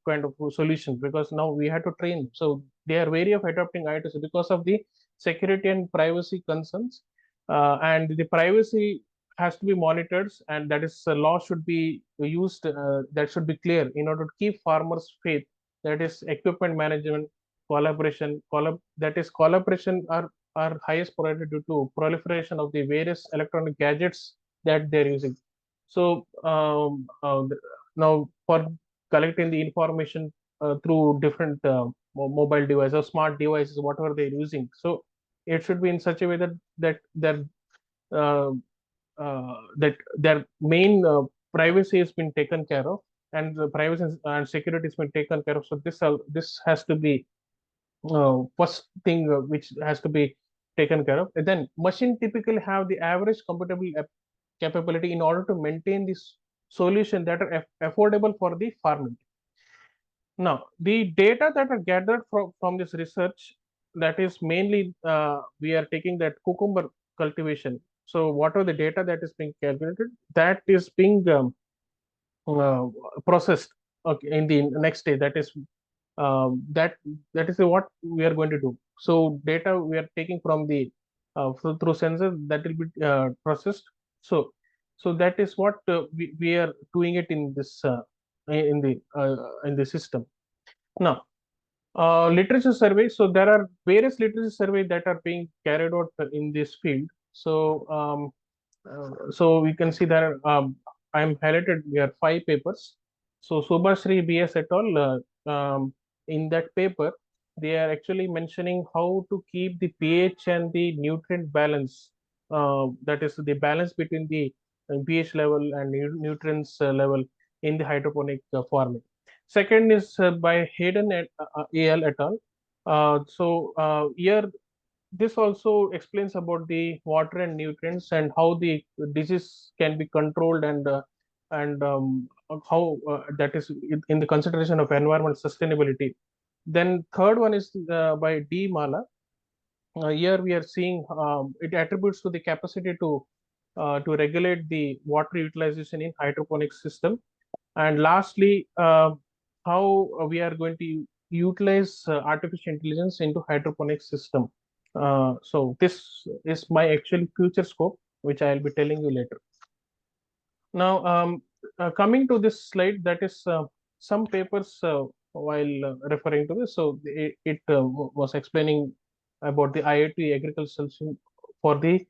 M: kind of solution, because now we have to train. So they are wary of adopting IoT because of the security and privacy concerns, and the privacy has to be monitored, and that is law should be used, that should be clear in order to keep farmers faith. That is equipment management, that is collaboration are highest priority due to proliferation of the various electronic gadgets that they're using. So now for collecting the information through different mobile devices or smart devices, whatever they're using, so it should be in such a way that uh, that their main privacy has been taken care of, and the privacy and security has been taken care of. So this has to be first thing which has to be taken care of. And then machine typically have the average computable capability in order to maintain this solution that are affordable for the farming. Now, the data that are gathered from this research, that is mainly we are taking that cucumber cultivation. So what are the data that is being calculated, that is being uh, processed, okay, in the next stage. That is that is what we are going to do. So data we are taking from the through sensor, that will be processed. So that is what we are doing it in this in the system. Now, literature survey. So there are various literature survey that are being carried out in this field. So we can see that I'm highlighted here 5 papers. So Subhasri BS et al. In that paper, they are actually mentioning how to keep the pH and the nutrient balance that is the balance between the pH level and nutrients level in the hydroponic farming. Second is by Hayden et al. Et al. Here this also explains about the water and nutrients and how the disease can be controlled and how that is in the consideration of environment sustainability. Then third one is by D. Mala. Here we are seeing it attributes to the capacity to regulate the water utilization in hydroponic system. And lastly, how we are going to utilize artificial intelligence into hydroponic system. So this is my actual future scope, which I will be telling you later. Now, coming to this slide, that is some papers while referring to this. So it was explaining about the IoT agriculture solution for the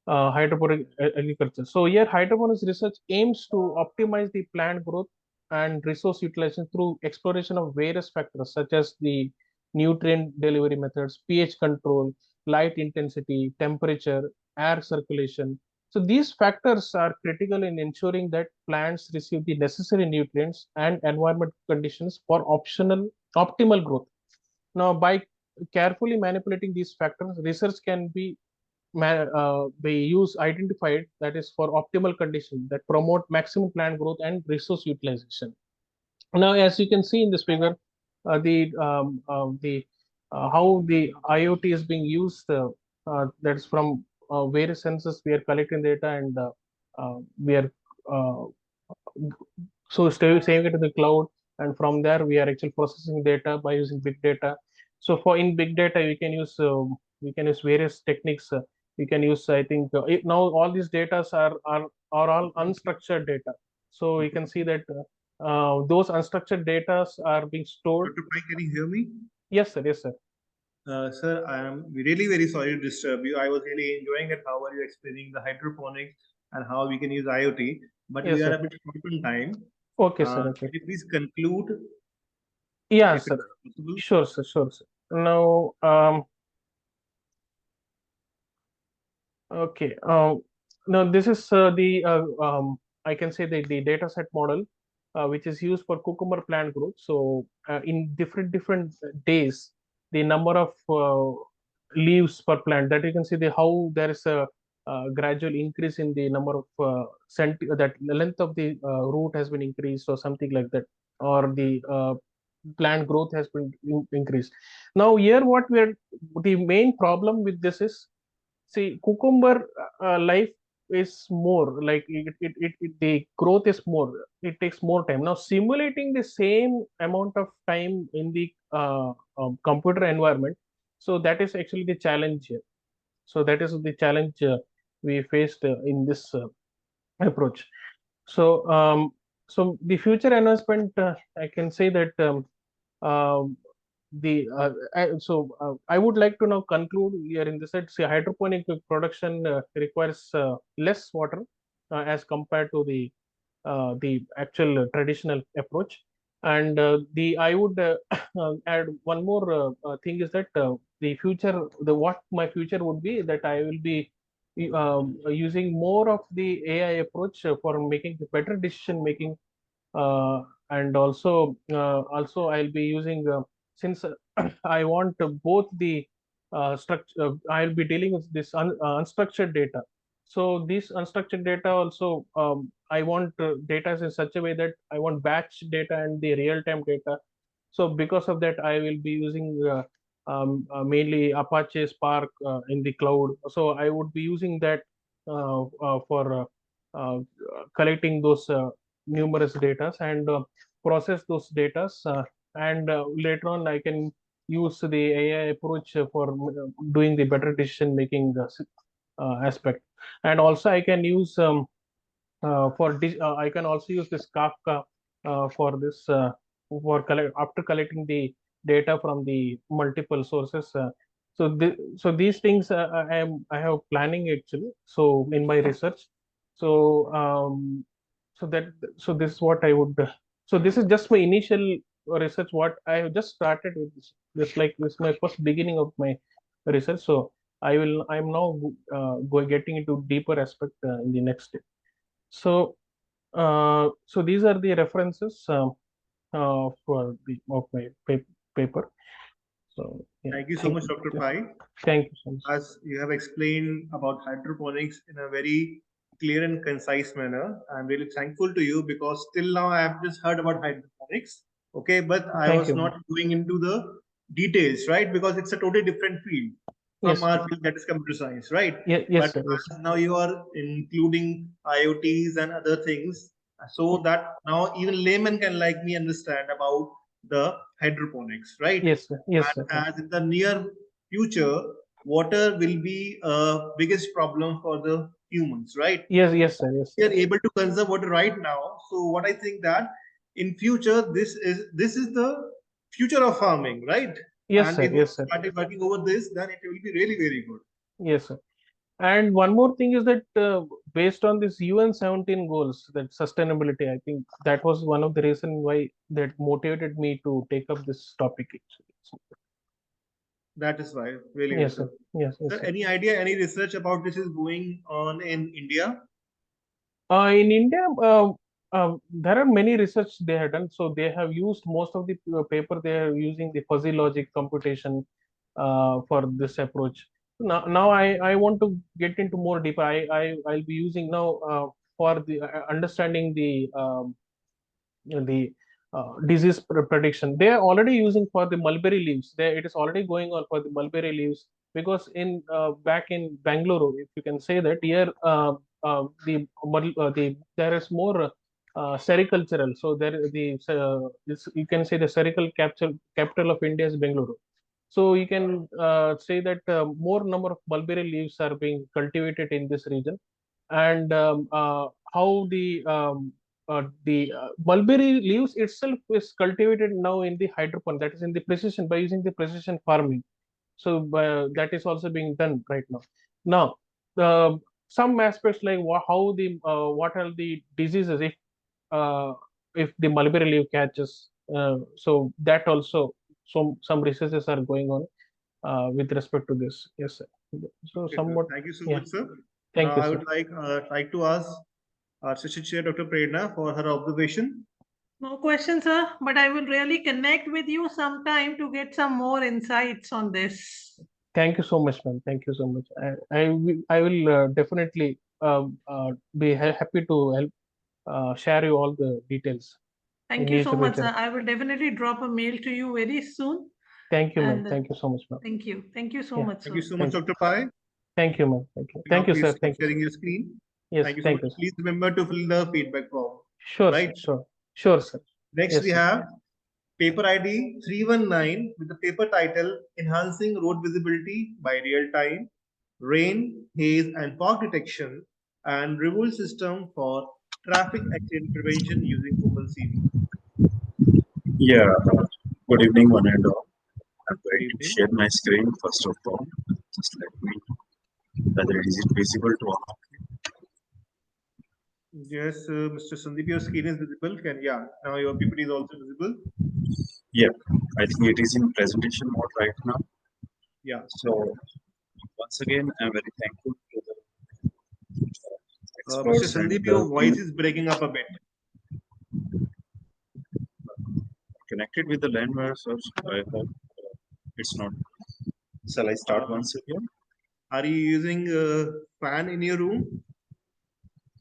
M: hydroponic agriculture. So here hydroponics research aims to optimize the plant growth and resource utilization through exploration of various factors such as the nutrient delivery methods, pH control, light intensity, temperature, air circulation. So these factors are critical in ensuring that plants receive the necessary nutrients and environment conditions for optimal growth. Now, by carefully manipulating these factors, research can be identified, that is for optimal conditions that promote maximum plant growth and resource utilization. Now, as you can see in this figure, how the IoT is being used, that's from various sensors we are collecting data and we are saving it in the cloud, and from there we are actually processing data by using big data. So for in big data we can use various techniques. We can use, I think now all these data are all unstructured data. So you can see that those unstructured data are being stored.
A: Dr. Pai, can you hear me?
M: Yes, sir. Yes, sir.
A: Sir, I am really very sorry to disturb you. I was really enjoying it. How are you explaining the hydroponics and how we can use IoT? But
M: Yes,
A: we are
M: sir.
A: a bit short on time.
M: Okay, sir. Okay.
A: Can you please conclude?
M: Yeah,
A: if
M: sir.
A: it's possible?
M: Sure, sir. Sure, sir. Now, okay. Now this is I can say the data set model, which is used for cucumber plant growth. So in different days, the number of leaves per plant, that you can see how there is a gradual increase in the number of that the length of the root has been increased or something like that, or the plant growth has been increased. Now here the main problem with this is, see, cucumber life is more like the growth is more. It takes more time. Now, simulating the same amount of time in the computer environment, so that is actually the challenge here. So that is the challenge we faced in this approach. So, the future announcement, I can say that I would like to now conclude here in this that, see, hydroponic production requires less water as compared to the actual traditional approach. And I would add one more thing is that what my future would be, that I will be using more of the AI approach for making better decision making, and also I'll be using since I want both the structure. I'll be dealing with this unstructured data. So this unstructured data also, I want data in such a way that I want batch data and the real-time data. So because of that, I will be using mainly Apache Spark in the cloud. So I would be using that for collecting those numerous data and process those data, and later on I can use the AI approach for doing the better decision making aspect. And also I can use I can also use this Kafka for this after collecting the data from the multiple sources. So these things I have planning actually. So in my research, so this is what I would. So this is just my initial research. What I have just started with this like this is my first beginning of my research. So I'm now getting into deeper aspect in the next step. So so these are the references for the of my paper. So yeah,
A: Thank you so much, Dr. Pai.
M: Thank you so much.
A: As you have explained about hydroponics in a very clear and concise manner, I'm really thankful to you because till now I have just heard about hydroponics. Okay, but I
M: Thank
A: was
M: you.
A: not going into the details, right? Because it's a totally different field from
M: Yes,
A: our
M: sir.
A: field, that is computer science, right?
M: Yeah, yes,
A: But
M: sir. Yes.
A: as now you are including IoTs and other things, so that now even layman can like me understand about the hydroponics, right?
M: Yes, sir. Yes,
A: And
M: sir.
A: as in the near future, water will be a biggest problem for the humans, right?
M: Yes, yes, sir. Yes,
A: We
M: sir.
A: are able to conserve water right now. So what I think that in future, this is the future of farming, right?
M: Yes,
A: And
M: sir.
A: if we
M: Yes, sir.
A: started working over this, then it will be really very good.
M: Yes, sir. And one more thing is that based on this UN 17 goals, that sustainability, I think that was one of the reason why that motivated me to take up this topic. Actually.
A: That is why, really well,
M: Yes, sir. Yes, yes,
A: Sir,
M: sir.
A: any idea, any research about this is going on in India?
M: In India, there are many research they have done. So they have used most of the paper. They are using the fuzzy logic computation for this approach. Now I want to get into more deeper. I'll be using now for the understanding the disease prediction. They are already using for the mulberry leaves. It is already going on for the mulberry leaves because in back in Bangalore, if you can say that here there is more sericultural. So you can say the serical capital of India is Bangalore. So you can say that more number of mulberry leaves are being cultivated in this region, and how the mulberry leaves itself is cultivated now in the hydroponic, that is in the precision, by using the precision farming. So that is also being done right now. Now, some aspects like how the what are the diseases if the mulberry leaf catches. So that also some researches are going on with respect to this. Yes, sir. So
A: Okay,
M: somewhat.
A: sir. Thank you so
M: Yeah.
A: much, sir.
M: Thank
A: Now
M: you,
A: I
M: sir.
A: would like to ask our Associate Chair, Dr. Prerna, for her observation.
D: No question, sir, but I will really connect with you sometime to get some more insights on this.
M: Thank you so much, ma'am. Thank you so much. I will definitely be happy to help share you all the details.
D: Thank you so much, sir. I will definitely drop a mail to you very soon.
M: Thank you, ma'am.
D: And,
M: Thank you so much, ma'am.
D: Thank you. Thank you so
M: Yeah.
D: much, sir.
A: Thank you so much, Dr. Pai.
M: Thank you, ma'am. Thank you.
A: Now
M: Thank you,
A: please
M: sir.
A: stop
M: Thank you.
A: sharing your screen.
M: Yes,
A: Thank you so
M: thank
A: much.
M: you.
A: Please remember to fill the feedback form.
M: Sure,
A: right?
M: sir. Sure, sir.
A: Next,
M: Yes,
A: we
M: sir.
A: have paper ID 319 with the paper title Enhancing Road Visibility by Real Time, Rain, Haze, and Fog Detection, and Review System for Traffic Accident Prevention using OpenCV.
N: Yeah, good evening, one and all. I'm going to share my screen first of all. Just let me, whether is it visible to all?
A: Yes, Mr. Sandeep, your screen is visible. Now your PPT is also visible.
N: Yeah, I think it is in presentation mode right now.
A: Yeah.
N: So once again, I'm very thankful to the
A: Mr.
N: experts
A: Sandeep,
N: and
A: your voice is breaking up a bit.
N: connected with the landwires. So I hope it's not. Shall I start once again?
A: Are you using a fan in your room?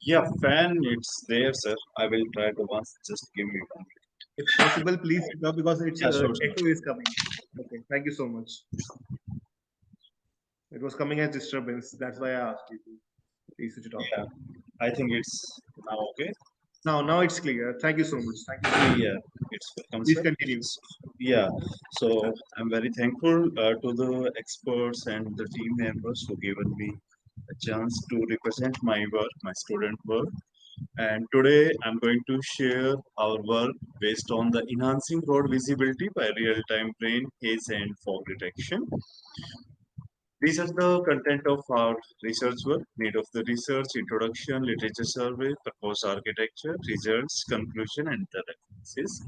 N: Yeah, fan, it's there, sir. I will try to once. Just give me one.
A: If possible, please switch off because it's
N: Yeah, sure.
A: echo is coming. Okay, thank you so much. It was coming as disturbance. That's why I asked you to please switch it off.
N: Yeah, I think it's now okay.
A: Now it's clear. Thank you so much. Thank you.
N: Yeah, it's welcome,
A: Please
N: sir.
A: continue.
N: Yeah, so I'm very thankful to the experts and the team members who given me a chance to represent my work, my student work. And today I'm going to share our work based on the enhancing road visibility by real-time rain, haze, and fog detection. These are the content of our research work, need of the research, introduction, literature survey, proposed architecture, results, conclusion, and the analysis.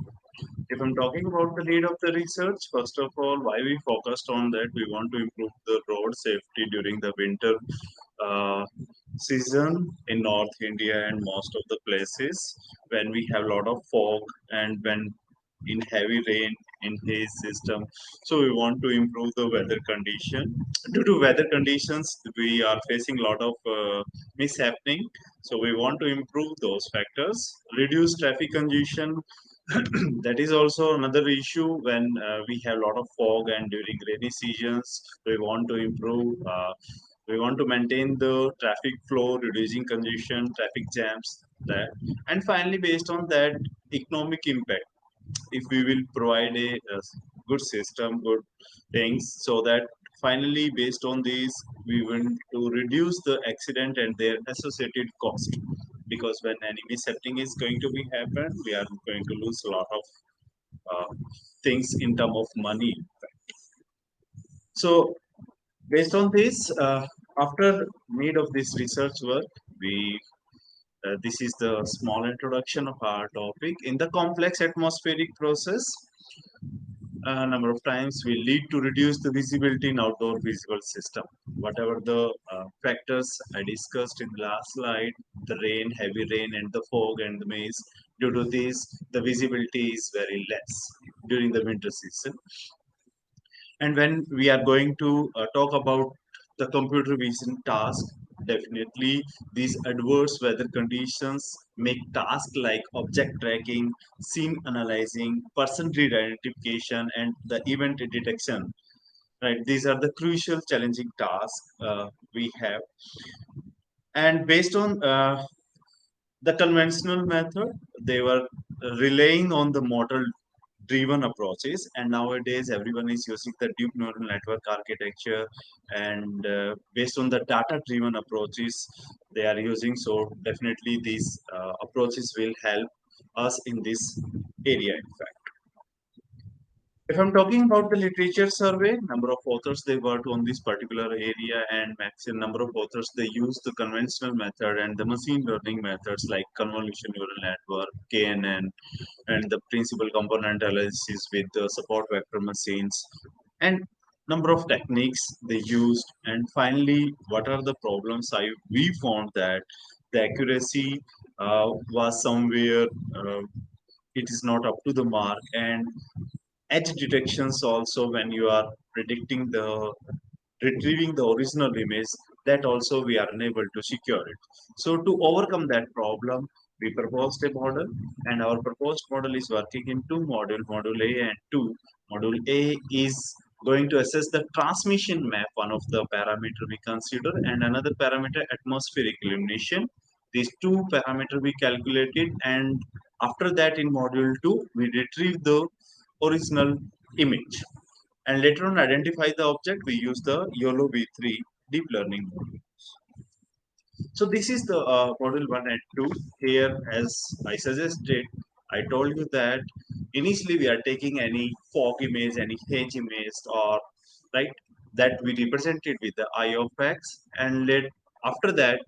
N: If I'm talking about the lead of the research, first of all, why we focused on that, we want to improve the road safety during the winter uh, season in North India and most of the places when we have a lot of fog and when in heavy rain in haze system. So we want to improve the weather condition. Due to weather conditions, we are facing a lot of mishappening. So we want to improve those factors, reduce traffic congestion. That is also another issue when we have a lot of fog and during rainy seasons. We want to improve. We want to maintain the traffic flow, reducing congestion, traffic jams. That, and finally, based on that, economic impact. If we will provide a good system, good things, so that finally, based on these, we want to reduce the accident and their associated cost. Because when any mishappening is going to be happen, we are going to lose a lot of things in terms of money. So based on this, after need of this research work, we this is the small introduction of our topic. In the complex atmospheric process, a number of times will lead to reduce the visibility in outdoor visual system. Whatever the factors I discussed in the last slide, the rain, heavy rain, and the fog and the maze. Due to this, the visibility is very less during the winter season. And when we are going to talk about the computer vision task, definitely these adverse weather conditions make tasks like object tracking, scene analyzing, person identification, and the event detection. Right, these are the crucial, challenging tasks we have. And based on the conventional method, they were relying on the model driven approaches, and nowadays everyone is using the deep neural network architecture, and based on the data driven approaches they are using. So definitely these approaches will help us in this area, in fact. If I'm talking about the literature survey, number of authors they worked on this particular area, and maximum number of authors they use the conventional method and the machine learning methods like convolution neural network, KNN, and the principal component analysis with the support vector machines, and number of techniques they used. And finally, what are the problems we found that the accuracy was somewhere it is not up to the mark, and edge detections also when you are predicting the retrieving the original image, that also we are unable to secure it. So to overcome that problem, we proposed a model, and our proposed model is working in two modules, module A and 2. Module A is going to assess the transmission map, one of the parameter we consider, and another parameter atmospheric illumination. These two parameters we calculated, and after that in module 2 we retrieve the original image, and later on identify the object. We use the YOLO V3 deep learning model. So this is the model 1 and 2. Here, as I suggested, I told you that initially we are taking any fog image, any haze image, or right, that we represented with the I of X, and after that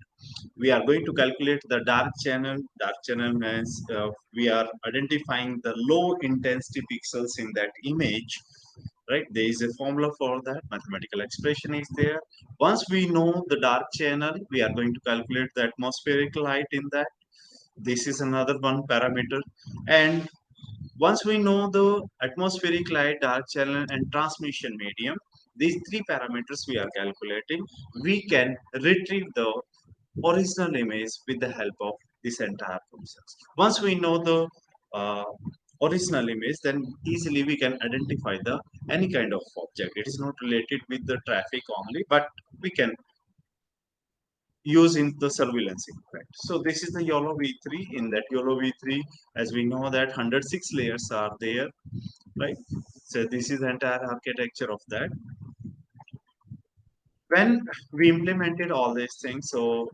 N: we are going to calculate the dark channel. Dark channel means we are identifying the low intensity pixels in that image, right? There is a formula for that, mathematical expression is there. Once we know the dark channel, we are going to calculate the atmospheric light in that. This is another one parameter. And once we know the atmospheric light, dark channel, and transmission medium, these three parameters we are calculating, we can retrieve the original image with the help of this entire process. Once we know the uh, original image, then easily we can identify the any kind of object. It is not related with the traffic only, but we can use in the surveillance effect. So this is the YOLO V3. In that YOLO V3, as we know that 106 layers are there, right? So this is the entire architecture of that. When we implemented all these things, so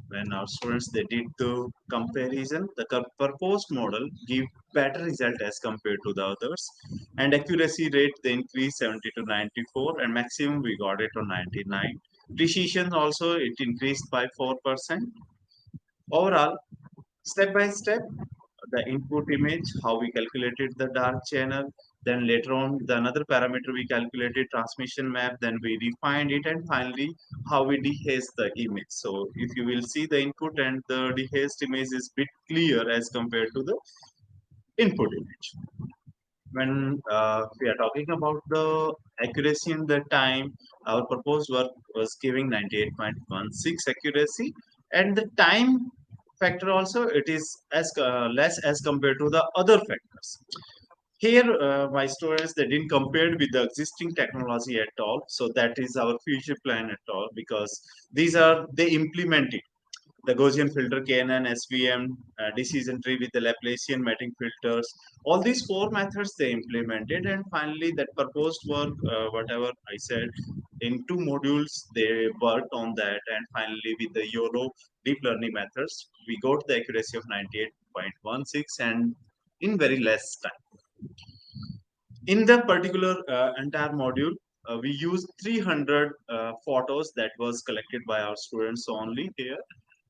N: when our students they did the comparison, the proposed model give better result as compared to the others, and accuracy rate they increased 70 to 94, and maximum we got it on 99. Precision also it increased by 4%. Overall, step by step, the input image, how we calculated the dark channel. Then later on, the another parameter we calculated transmission map. Then we refined it, and finally, how we dehazed the image. So if you will see the input and the dehazed image is bit clear as compared to the input image. When we are talking about the accuracy in the time, our proposed work was giving 98.16 accuracy, and the time factor also it is as less as compared to the other factors. Here, my students they didn't compare with the existing technology at all, so that is our future plan at all, because these are they implemented the Gaussian filter, KNN, SVM, decision tree with the Laplacian mapping filters. All these four methods they implemented, and finally that proposed work, whatever I said, in 2 modules they worked on that, and finally with the YOLO deep learning methods, we got the accuracy of 98.16 and in very less time. In the particular entire module, we used 300 photos that was collected by our students only here.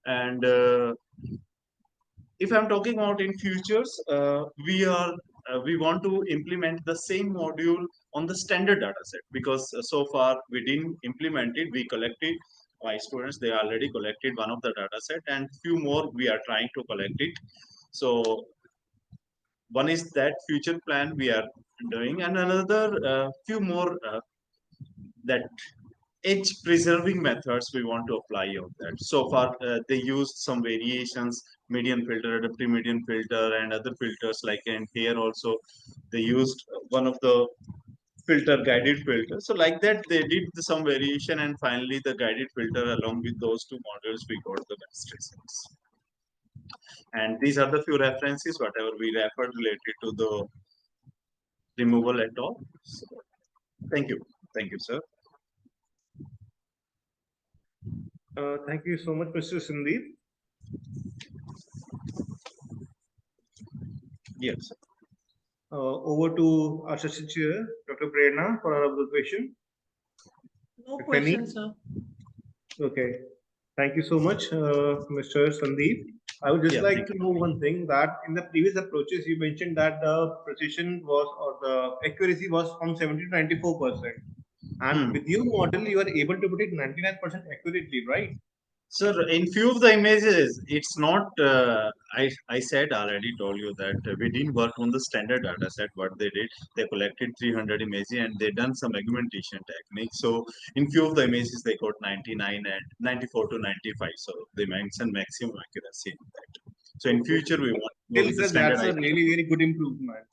N: And if I'm talking about in futures, we want to implement the same module on the standard data set, because so far we didn't implement it. We collected, my students they already collected one of the data set, and few more we are trying to collect it. So one is that future plan we are doing, and another few more that edge preserving methods we want to apply on that. So far, they used some variations, median filter, adaptive median filter, and other filters. Like in here also, they used one of the filter guided filter. So like that, they did some variation, and finally the guided filter along with those two models, we got the best results. And these are the few references, whatever we referred related to the removal at all. So, thank you, sir.
A: Thank you so much, Mr. Sandeep.
N: Yes.
A: Over to our session chair, Dr. Prerna, for our observation.
D: No
A: If
D: questions,
A: any.
D: sir.
A: Okay. Thank you so much, Mr. Sandeep. I would just like to know one thing, that in the previous approaches, you mentioned that the precision was, or the accuracy was from 70 to 94%. And with your model, you are able to put it 99% accurately, right?
N: Sir, in few of the images, it's not, I said already told you that we didn't work on the standard data set. What they did, they collected 300 images and they done some augmentation technique. So in few of the images, they got 99 and 94 to 95. So they mentioned maximum accuracy in that. So in future, we want to go with the standard.
A: That's a really, really good improvement.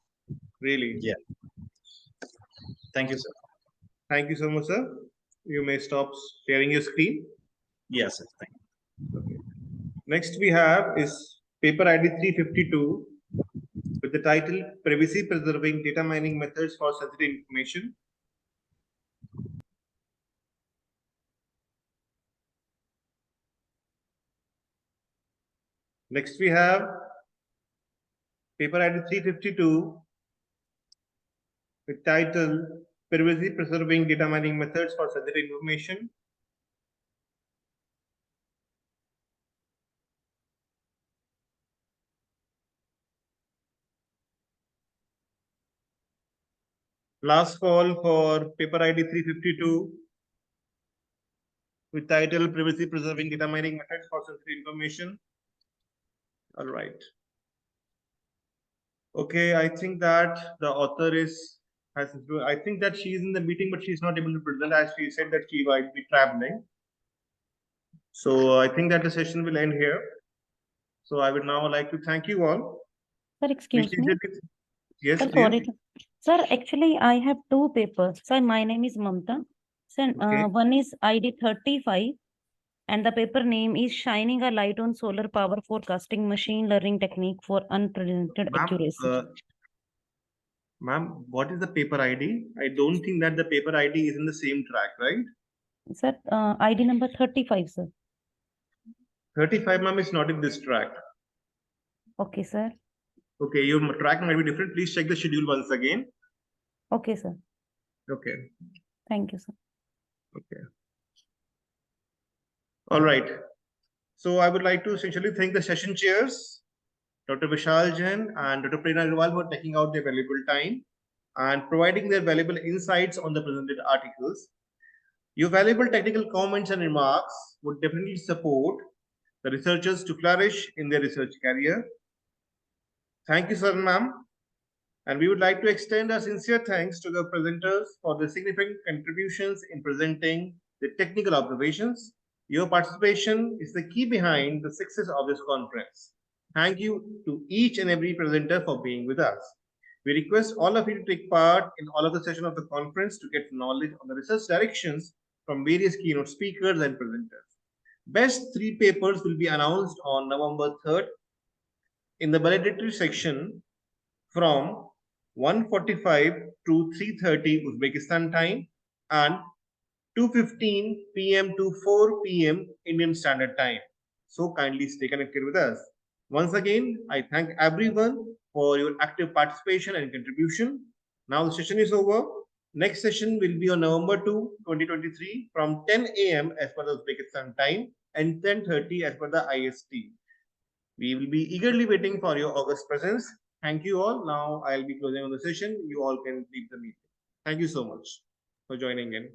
A: Really.
N: Yeah. Thank you, sir.
A: Thank you so much, sir. You may stop sharing your screen.
N: Yes, sir. Thank you.
A: Okay. Next we have is paper ID 352 with the title Privacy Preserving Data Mining Methods for Sensitive Information. Next we have paper ID 352 with title Privacy Preserving Data Mining Methods for Sensitive Information. Last call for paper ID 352 with title Privacy Preserving Data Mining Methods for Sensitive Information. All right. Okay, I think that the author I think that she is in the meeting, but she's not able to present, as she said that she might be traveling. So I think that the session will end here. So I would now like to thank you all.
H: Sir, excuse me.
A: Yes,
H: sir, sorry. Sir, actually, I have two papers. Sir, my name is Mamta. Sir,
A: Okay.
H: One is ID 35, and the paper name is Shining a Light on Solar Power Forecasting Machine Learning Technique for Unprecedented Accuracy.
A: Ma'am, what is the paper ID? I don't think that the paper ID is in the same track, right?
H: Sir, ID number 35, sir.
A: 35, ma'am, is not in this track.
H: Okay, sir.
A: Okay, your track might be different. Please check the schedule once again.
H: Okay, sir.
A: Okay.
H: Thank you, sir.
A: Okay. All right. So I would like to essentially thank the session chairs, Dr. Vishal Jain and Dr. Prerna Agrawal for taking out their valuable time and providing their valuable insights on the presented articles. Your valuable technical comments and remarks would definitely support the researchers to flourish in their research career. Thank you, sir and ma'am. And we would like to extend our sincere thanks to the presenters for their significant contributions in presenting the technical observations. Your participation is the key behind the success of this conference. Thank you to each and every presenter for being with us. We request all of you to take part in all of the sessions of the conference to get knowledge on the research directions from various keynote speakers and presenters. Best 3 papers will be announced on November 3rd in the valedictory section from 1:45 to 3:30 Uzbekistan time and 2:15 p.m. to 4 p.m. Indian Standard Time. So kindly stay connected with us. Once again, I thank everyone for your active participation and contribution. Now the session is over. Next session will be on November 2, 2023 from 10 a.m. as per the Uzbekistan time and 10:30 as per the IST. We will be eagerly waiting for your August presence. Thank you all. Now I'll be closing on the session. You all can leave the meeting. Thank you so much for joining in.